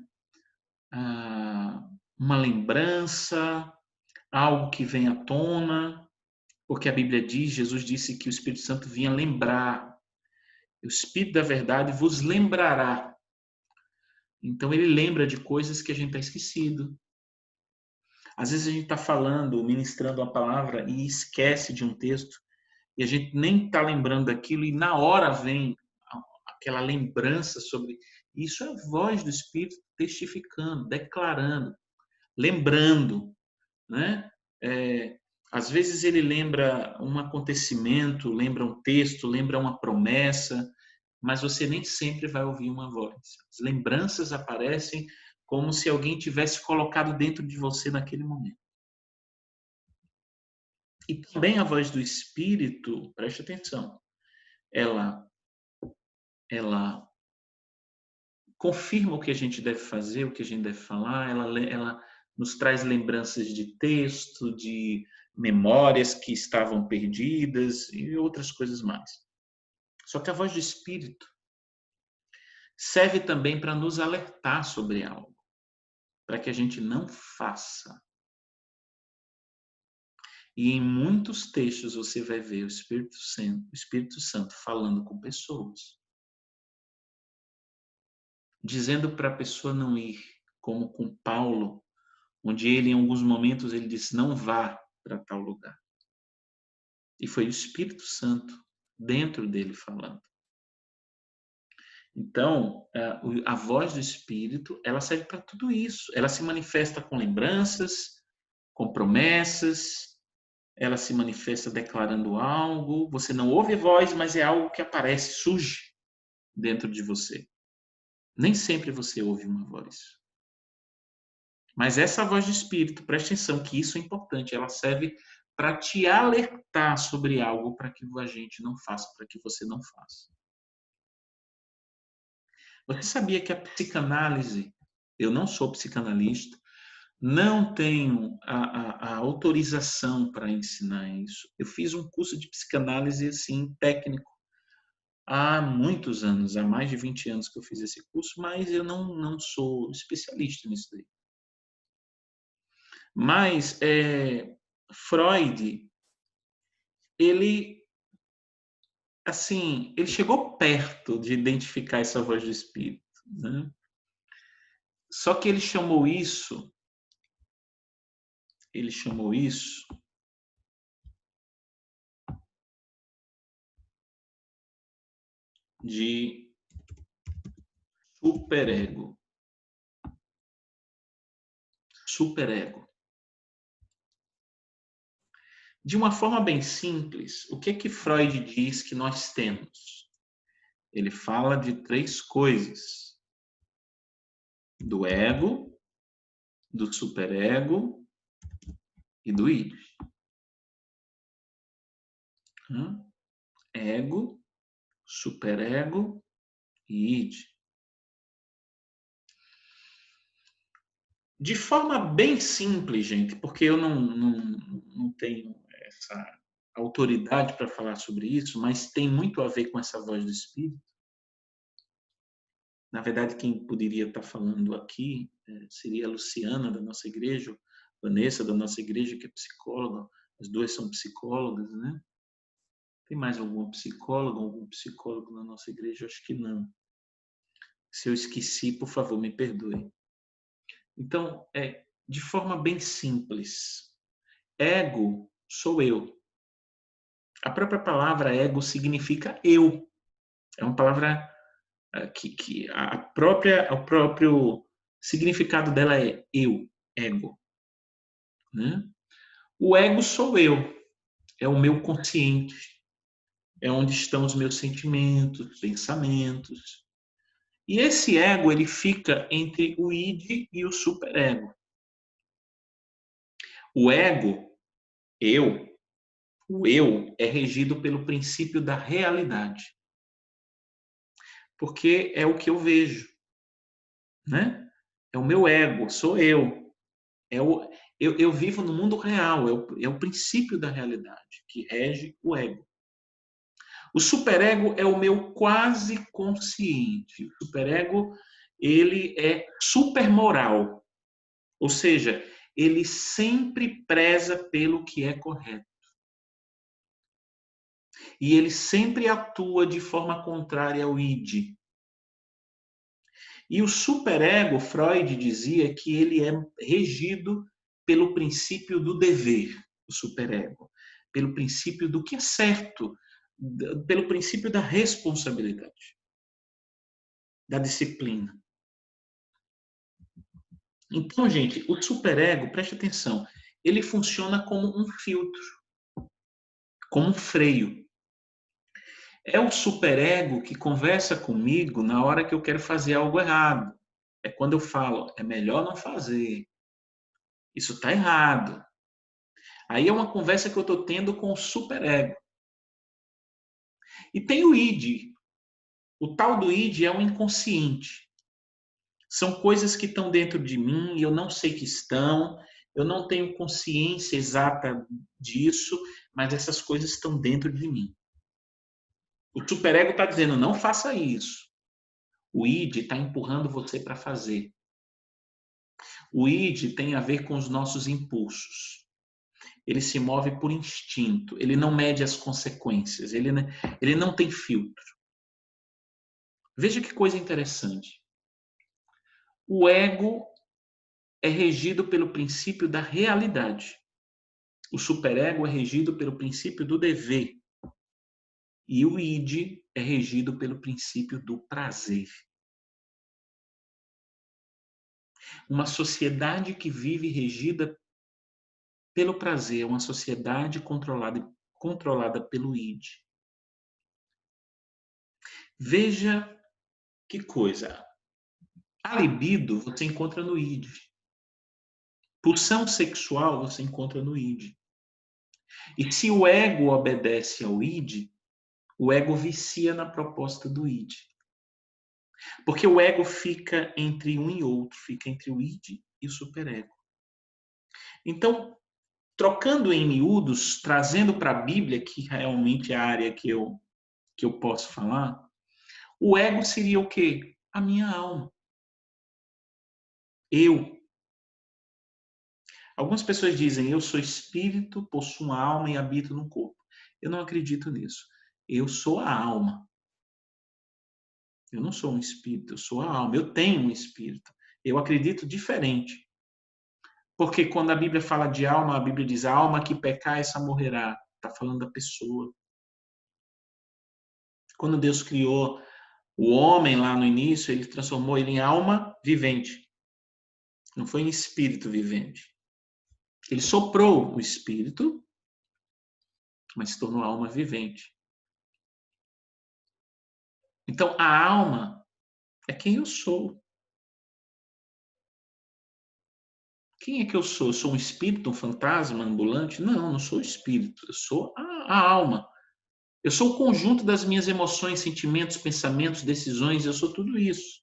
Uma lembrança, algo que vem à tona, porque a Bíblia diz, Jesus disse que o Espírito Santo vinha lembrar. O Espírito da verdade vos lembrará. Então ele lembra de coisas que a gente está esquecido. Às vezes a gente está falando, ministrando uma palavra e esquece de um texto e a gente nem está lembrando daquilo e na hora vem aquela lembrança sobre isso. É a voz do Espírito testificando, declarando, lembrando, né? Às vezes ele lembra um acontecimento, lembra um texto, lembra uma promessa, mas você nem sempre vai ouvir uma voz. As lembranças aparecem como se alguém tivesse colocado dentro de você naquele momento. E também a voz do Espírito, preste atenção, ela, ela confirma o que a gente deve fazer, o que a gente deve falar, ela nos traz lembranças de texto, de memórias que estavam perdidas e outras coisas mais. Só que a voz do Espírito serve também para nos alertar sobre algo, para que a gente não faça. E em muitos textos você vai ver o Espírito Santo falando com pessoas, dizendo para a pessoa não ir, como com Paulo, onde ele, em alguns momentos, ele disse, não vá para tal lugar. E foi o Espírito Santo dentro dele falando. Então, a voz do Espírito, ela serve para tudo isso. Ela se manifesta com lembranças, com promessas, ela se manifesta declarando algo. Você não ouve a voz, mas é algo que aparece, surge dentro de você. Nem sempre você ouve uma voz. Mas essa voz do Espírito, preste atenção que isso é importante, ela serve para te alertar sobre algo para que a gente não faça, para que você não faça. Você sabia que a psicanálise, eu não sou psicanalista, não tenho a autorização para ensinar isso. Eu fiz um curso de psicanálise assim, técnico, há muitos anos, há mais de 20 anos que eu fiz esse curso, mas eu não sou especialista nisso daí. Mas Freud, ele assim, ele chegou perto de identificar essa voz do Espírito, né? Só que ele chamou isso de superego. Superego. De uma forma bem simples, o que Freud diz que nós temos? Ele fala de 3 coisas: do ego, do superego e do id. Ego, superego e id. De forma bem simples, gente, porque eu não tenho essa autoridade para falar sobre isso, mas tem muito a ver com essa voz do Espírito. Na verdade, quem poderia estar falando aqui seria a Luciana, da nossa igreja, Vanessa, da nossa igreja, que é psicóloga. As duas são psicólogas, né? Tem mais algum psicólogo na nossa igreja? Acho que não. Se eu esqueci, por favor, me perdoe. Então, de forma bem simples, ego sou eu. A própria palavra ego significa eu. É uma palavra que o próprio significado dela é eu, ego. Né? O ego sou eu, é o meu consciente, é onde estão os meus sentimentos, pensamentos. E esse ego, ele fica entre o id e o superego. O ego, o eu é regido pelo princípio da realidade. Porque é o que eu vejo, né? É o meu ego, sou eu. Eu vivo no mundo real, é o princípio da realidade que rege o ego. O superego é o meu quase consciente. O superego, ele é supermoral. Ou seja, ele sempre preza pelo que é correto. E ele sempre atua de forma contrária ao id. E o superego, Freud dizia que ele é regido pelo princípio do dever, o superego, pelo princípio do que é certo, pelo princípio da responsabilidade, da disciplina. Então, gente, o superego, preste atenção, ele funciona como um filtro, como um freio. É o superego que conversa comigo na hora que eu quero fazer algo errado. É quando eu falo, é melhor não fazer. Isso está errado. Aí é uma conversa que eu estou tendo com o superego. E tem o id. O tal do id é o inconsciente. São coisas que estão dentro de mim e eu não sei que estão, eu não tenho consciência exata disso, mas essas coisas estão dentro de mim. O superego está dizendo, não faça isso. O id está empurrando você para fazer. O id tem a ver com os nossos impulsos. Ele se move por instinto, ele não mede as consequências, ele não tem filtro. Veja que coisa interessante. O ego é regido pelo princípio da realidade. O superego é regido pelo princípio do dever. E o id é regido pelo princípio do prazer. Uma sociedade que vive regida pelo prazer é uma sociedade controlada pelo id. Veja que coisa. A libido você encontra no id. Pulsão sexual você encontra no id. E se o ego obedece ao id, o ego vicia na proposta do id. Porque o ego fica entre um e outro, fica entre o id e o superego. Então, trocando em miúdos, trazendo para a Bíblia, que realmente é a área que eu posso falar, o ego seria o quê? A minha alma. Eu. Algumas pessoas dizem, eu sou espírito, possuo uma alma e habito no corpo. Eu não acredito nisso. Eu sou a alma. Eu não sou um espírito, eu sou a alma. Eu tenho um espírito. Eu acredito diferente. Porque quando a Bíblia fala de alma, a Bíblia diz, a alma que pecar, essa morrerá. Está falando da pessoa. Quando Deus criou o homem lá no início, ele transformou ele em alma vivente. Não foi em espírito vivente. Ele soprou o espírito, mas se tornou alma vivente. Então, a alma é quem eu sou. Quem é que eu sou? Eu sou um espírito, um fantasma ambulante? Não, não sou espírito. Eu sou a alma. Eu sou o conjunto das minhas emoções, sentimentos, pensamentos, decisões. Eu sou tudo isso.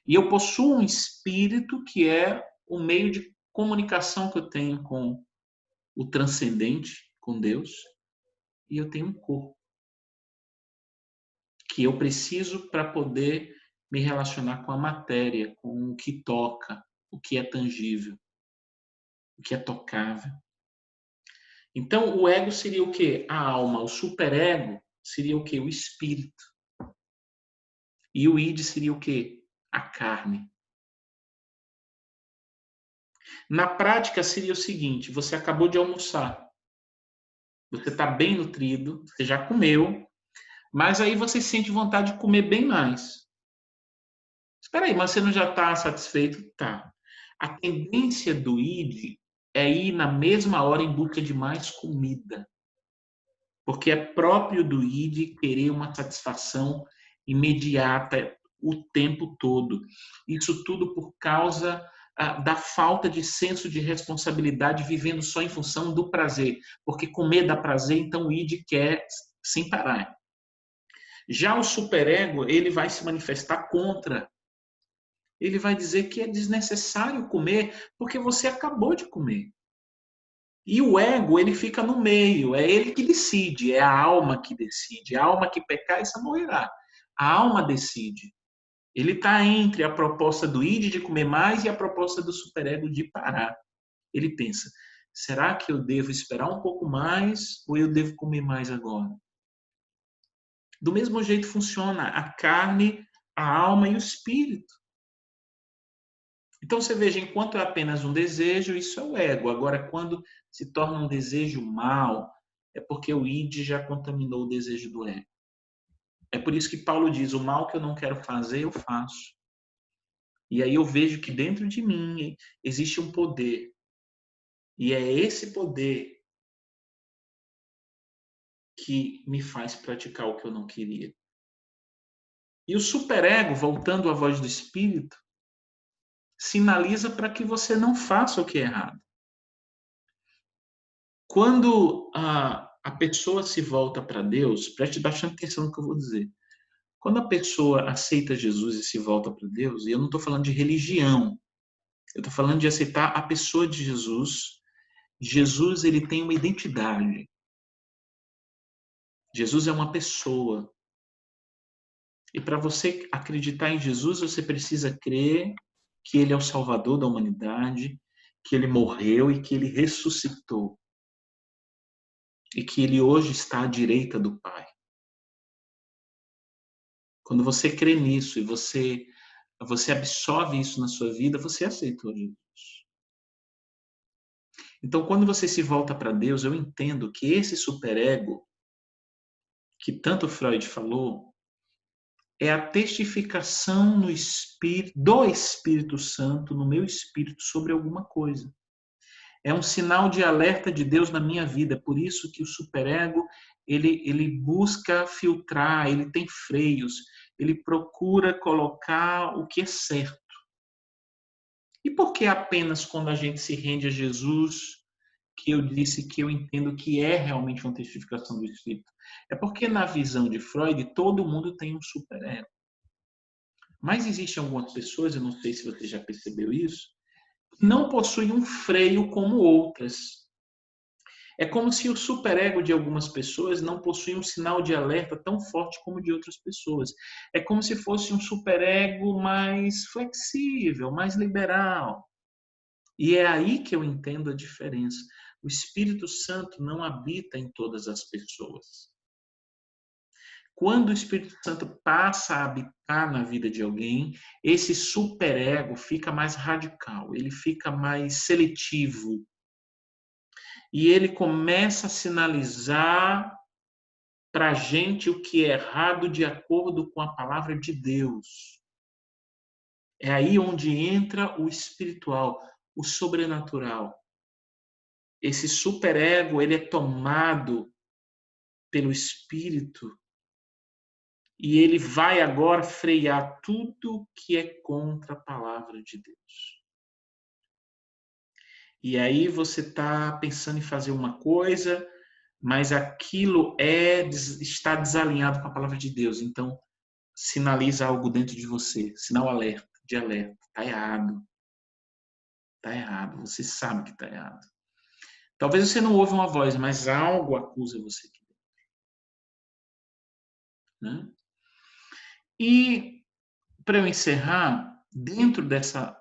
E eu possuo um espírito que é o meio de comunicação que eu tenho com o transcendente, com Deus. E eu tenho um corpo que eu preciso para poder me relacionar com a matéria, com o que toca, o que é tangível, o que é tocável. Então, o ego seria o quê? A alma. O superego seria o quê? O espírito. E o id seria o quê? A carne. Na prática, seria o seguinte: você acabou de almoçar, você está bem nutrido, você já comeu, mas aí você sente vontade de comer bem mais. Espera aí, mas você não já está satisfeito? Tá. A tendência do id é ir na mesma hora em busca de mais comida. Porque é próprio do id querer uma satisfação imediata o tempo todo. Isso tudo por causa da falta de senso de responsabilidade, vivendo só em função do prazer. Porque comer dá prazer, então o id quer sem parar. Já o superego, ele vai se manifestar contra. Ele vai dizer que é desnecessário comer porque você acabou de comer. E o ego, ele fica no meio, é ele que decide, é a alma que decide. A alma que pecar, essa morrerá. A alma decide. Ele está entre a proposta do id de comer mais e a proposta do superego de parar. Ele pensa, será que eu devo esperar um pouco mais ou eu devo comer mais agora? Do mesmo jeito funciona a carne, a alma e o espírito. Então você veja, enquanto é apenas um desejo, isso é o ego. Agora, quando se torna um desejo mal, é porque o id já contaminou o desejo do ego. É por isso que Paulo diz: o mal que eu não quero fazer, eu faço. E aí eu vejo que dentro de mim existe um poder. E é esse poder que me faz praticar o que eu não queria. E o superego, voltando à voz do espírito, sinaliza para que você não faça o que é errado. Quando a pessoa se volta para Deus, preste bastante atenção no que eu vou dizer. Quando a pessoa aceita Jesus e se volta para Deus, e eu não estou falando de religião, eu estou falando de aceitar a pessoa de Jesus. Jesus, ele tem uma identidade. Jesus é uma pessoa. E para você acreditar em Jesus, você precisa crer que ele é o Salvador da humanidade, que ele morreu e que ele ressuscitou. E que ele hoje está à direita do Pai. Quando você crê nisso e você absorve isso na sua vida, você aceitou Jesus. Então, quando você se volta para Deus, eu entendo que esse superego, que tanto Freud falou, é a testificação no espírito, do Espírito Santo, no meu espírito, sobre alguma coisa. É um sinal de alerta de Deus na minha vida. Por isso que o superego, ele busca filtrar, ele tem freios, ele procura colocar o que é certo. E por que apenas quando a gente se rende a Jesus que eu disse que eu entendo que é realmente uma testificação do Espírito? É porque na visão de Freud, todo mundo tem um superego. Mas existem algumas pessoas, eu não sei se você já percebeu isso, que não possuem um freio como outras. É como se o superego de algumas pessoas não possuía um sinal de alerta tão forte como o de outras pessoas. É como se fosse um superego mais flexível, mais liberal. E é aí que eu entendo a diferença. O Espírito Santo não habita em todas as pessoas. Quando o Espírito Santo passa a habitar na vida de alguém, esse superego fica mais radical, ele fica mais seletivo. E ele começa a sinalizar para a gente o que é errado de acordo com a palavra de Deus. É aí onde entra o espiritual, o sobrenatural. Esse superego, ele é tomado pelo Espírito e ele vai agora frear tudo que é contra a palavra de Deus. E aí você está pensando em fazer uma coisa, mas aquilo está desalinhado com a palavra de Deus. Então, sinaliza algo dentro de você, sinal alerta, de alerta. Está errado. Está errado. Você sabe que está errado. Talvez você não ouve uma voz, mas algo acusa você aqui dentro, né? E, para eu encerrar, dentro dessa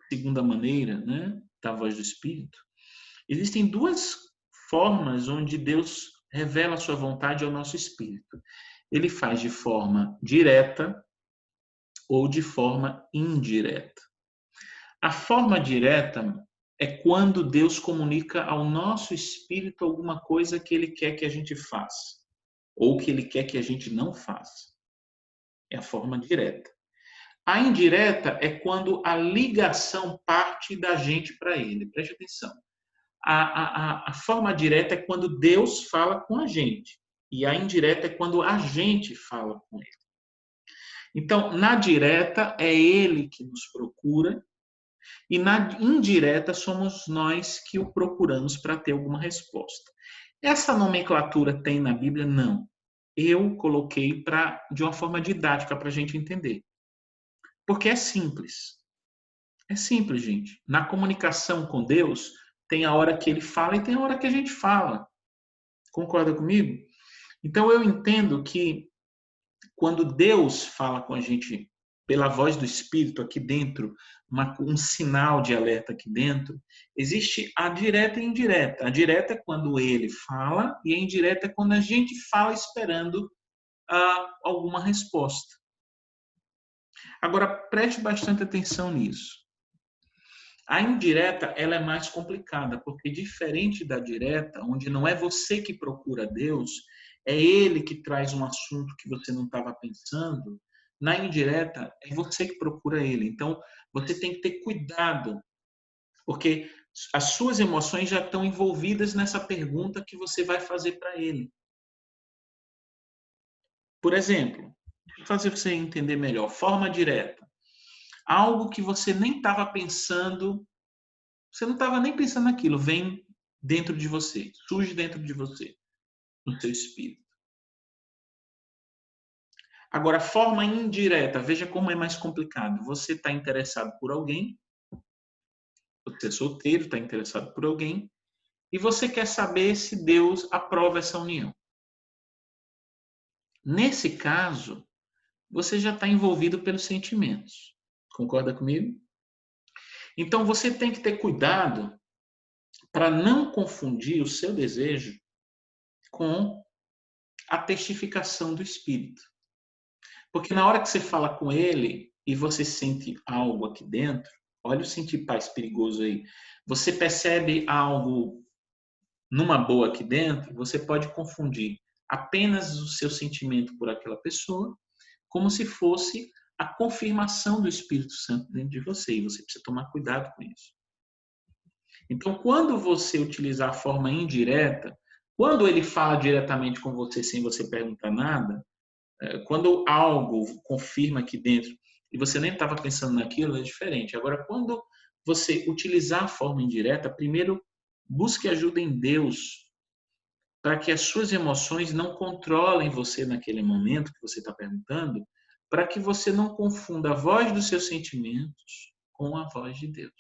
segunda maneira, né, da voz do Espírito, existem duas formas onde Deus revela a sua vontade ao nosso espírito. Ele faz de forma direta ou de forma indireta. A forma direta é quando Deus comunica ao nosso espírito alguma coisa que ele quer que a gente faça ou que ele quer que a gente não faça. É a forma direta. A indireta é quando a ligação parte da gente para ele. Preste atenção. A forma direta é quando Deus fala com a gente. E a indireta é quando a gente fala com ele. Então, na direta, é ele que nos procura. E na indireta, somos nós que o procuramos para ter alguma resposta. Essa nomenclatura tem na Bíblia? Não. Eu coloquei de uma forma didática para a gente entender. Porque é simples. É simples, gente. Na comunicação com Deus, tem a hora que ele fala e tem a hora que a gente fala. Concorda comigo? Então eu entendo que quando Deus fala com a gente pela voz do Espírito aqui dentro, um sinal de alerta aqui dentro, existe a direta e a indireta. A direta é quando ele fala e a indireta é quando a gente fala esperando alguma resposta. Agora, preste bastante atenção nisso. A indireta, ela é mais complicada, porque diferente da direta, onde não é você que procura Deus, é Ele que traz um assunto que você não estava pensando, na indireta, é você que procura Ele. Então, você tem que ter cuidado, porque as suas emoções já estão envolvidas nessa pergunta que você vai fazer para Ele. Por exemplo, deixa eu fazer você entender melhor, forma direta. Algo que você nem estava pensando. Você não estava nem pensando naquilo, vem dentro de você, surge dentro de você, no seu espírito. Agora, forma indireta, veja como é mais complicado. Você está interessado por alguém, você é solteiro, está interessado por alguém, e você quer saber se Deus aprova essa união. Nesse caso, você já está envolvido pelos sentimentos. Concorda comigo? Então, você tem que ter cuidado para não confundir o seu desejo com a testificação do Espírito. Porque na hora que você fala com ele e você sente algo aqui dentro, olha o sentir paz perigoso aí. Você percebe algo numa boa aqui dentro, você pode confundir apenas o seu sentimento por aquela pessoa, como se fosse a confirmação do Espírito Santo dentro de você. E você precisa tomar cuidado com isso. Então, quando você utilizar a forma indireta, quando ele fala diretamente com você sem você perguntar nada, quando algo confirma aqui dentro e você nem estava pensando naquilo, é diferente. Agora, quando você utilizar a forma indireta, primeiro busque ajuda em Deus para que as suas emoções não controlem você naquele momento que você está perguntando, para que você não confunda a voz dos seus sentimentos com a voz de Deus.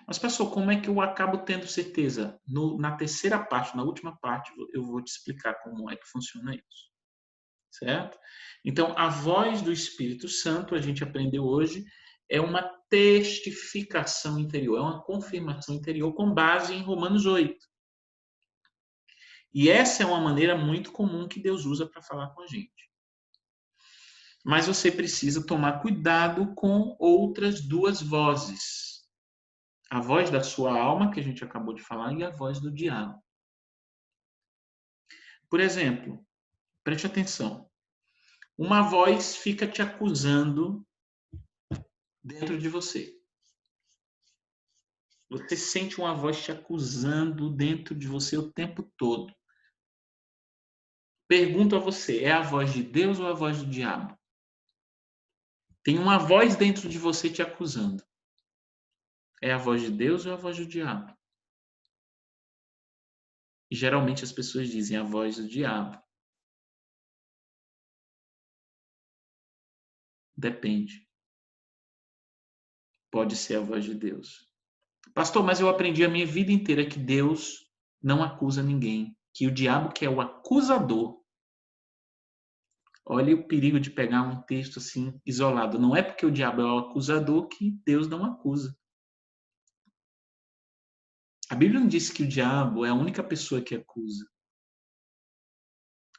Mas, pastor, como é que eu acabo tendo certeza? Na terceira parte, na última parte, eu vou te explicar como é que funciona isso. Certo? Então, a voz do Espírito Santo, a gente aprendeu hoje, é uma testificação interior, é uma confirmação interior com base em Romanos 8. E essa é uma maneira muito comum que Deus usa para falar com a gente. Mas você precisa tomar cuidado com outras duas vozes. A voz da sua alma, que a gente acabou de falar, e a voz do diabo. Por exemplo, preste atenção. Uma voz fica te acusando dentro de você. Você sente uma voz te acusando dentro de você o tempo todo. Pergunto a você, é a voz de Deus ou a voz do diabo? Tem uma voz dentro de você te acusando. É a voz de Deus ou a voz do diabo? E geralmente as pessoas dizem a voz do diabo. Depende. Pode ser a voz de Deus. Pastor, mas eu aprendi a minha vida inteira que Deus não acusa ninguém, que o diabo que é o acusador. Olha o perigo de pegar um texto assim isolado. Não é porque o diabo é o acusador que Deus não acusa. A Bíblia não diz que o diabo é a única pessoa que acusa.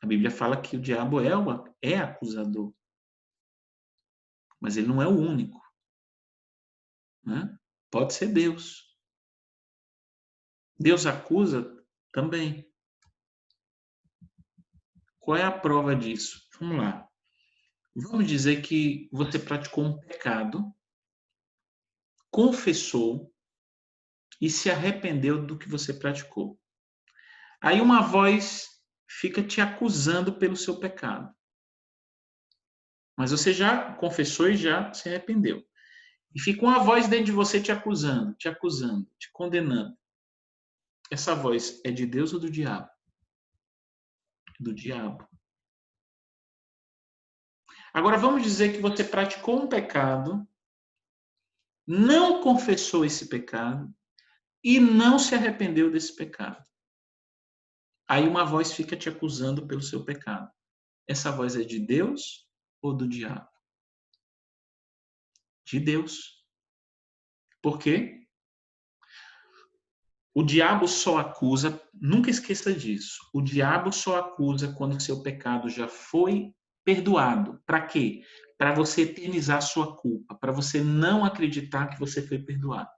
A Bíblia fala que o diabo é acusador. Mas ele não é o único. Né? Pode ser Deus. Deus acusa também. Qual é a prova disso? Vamos lá. Vamos dizer que você praticou um pecado, confessou e se arrependeu do que você praticou. Aí uma voz fica te acusando pelo seu pecado. Mas você já confessou e já se arrependeu. E fica uma voz dentro de você te acusando, te condenando. Essa voz é de Deus ou do diabo? Do diabo. Agora vamos dizer que você praticou um pecado, não confessou esse pecado e não se arrependeu desse pecado. Aí uma voz fica te acusando pelo seu pecado. Essa voz é de Deus ou do diabo? De Deus. Por quê? O diabo só acusa, nunca esqueça disso. O diabo só acusa quando seu pecado já foi perdoado. Para quê? Para você eternizar a sua culpa, para você não acreditar que você foi perdoado.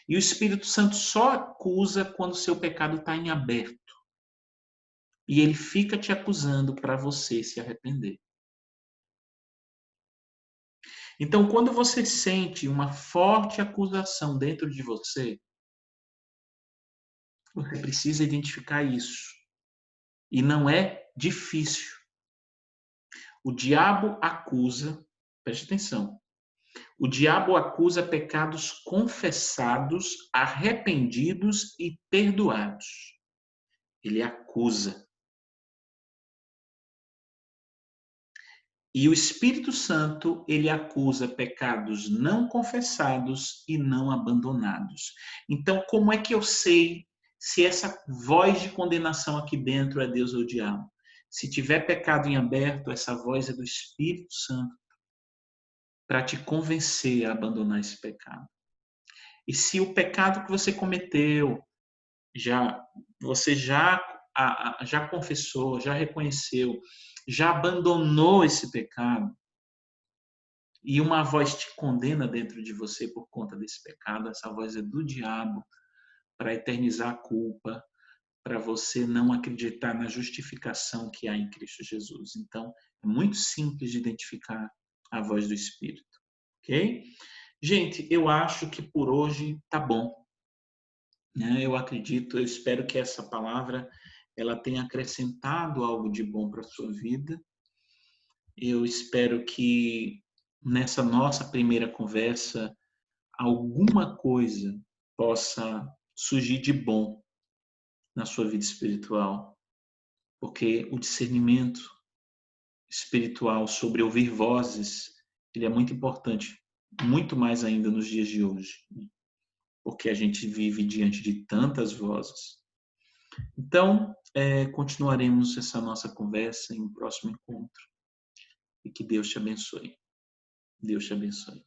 E o Espírito Santo só acusa quando o seu pecado está em aberto. E ele fica te acusando para você se arrepender. Então, quando você sente uma forte acusação dentro de você, você precisa identificar isso. E não é difícil. O diabo acusa, preste atenção, o diabo acusa pecados confessados, arrependidos e perdoados. Ele acusa. E o Espírito Santo, ele acusa pecados não confessados e não abandonados. Então, como é que eu sei se essa voz de condenação aqui dentro é Deus ou o diabo? Se tiver pecado em aberto, essa voz é do Espírito Santo para te convencer a abandonar esse pecado. E se o pecado que você cometeu, você já confessou, já reconheceu, já abandonou esse pecado, e uma voz te condena dentro de você por conta desse pecado, essa voz é do diabo para eternizar a culpa, para você não acreditar na justificação que há em Cristo Jesus. Então, é muito simples de identificar a voz do Espírito, ok? Gente, eu acho que por hoje tá bom, né? Eu acredito, eu espero que essa palavra ela tenha acrescentado algo de bom para a sua vida. Eu espero que nessa nossa primeira conversa alguma coisa possa surgir de bom na sua vida espiritual, porque o discernimento espiritual sobre ouvir vozes, ele é muito importante, muito mais ainda nos dias de hoje, porque a gente vive diante de tantas vozes. Então, continuaremos essa nossa conversa em um próximo encontro. E que Deus te abençoe. Deus te abençoe.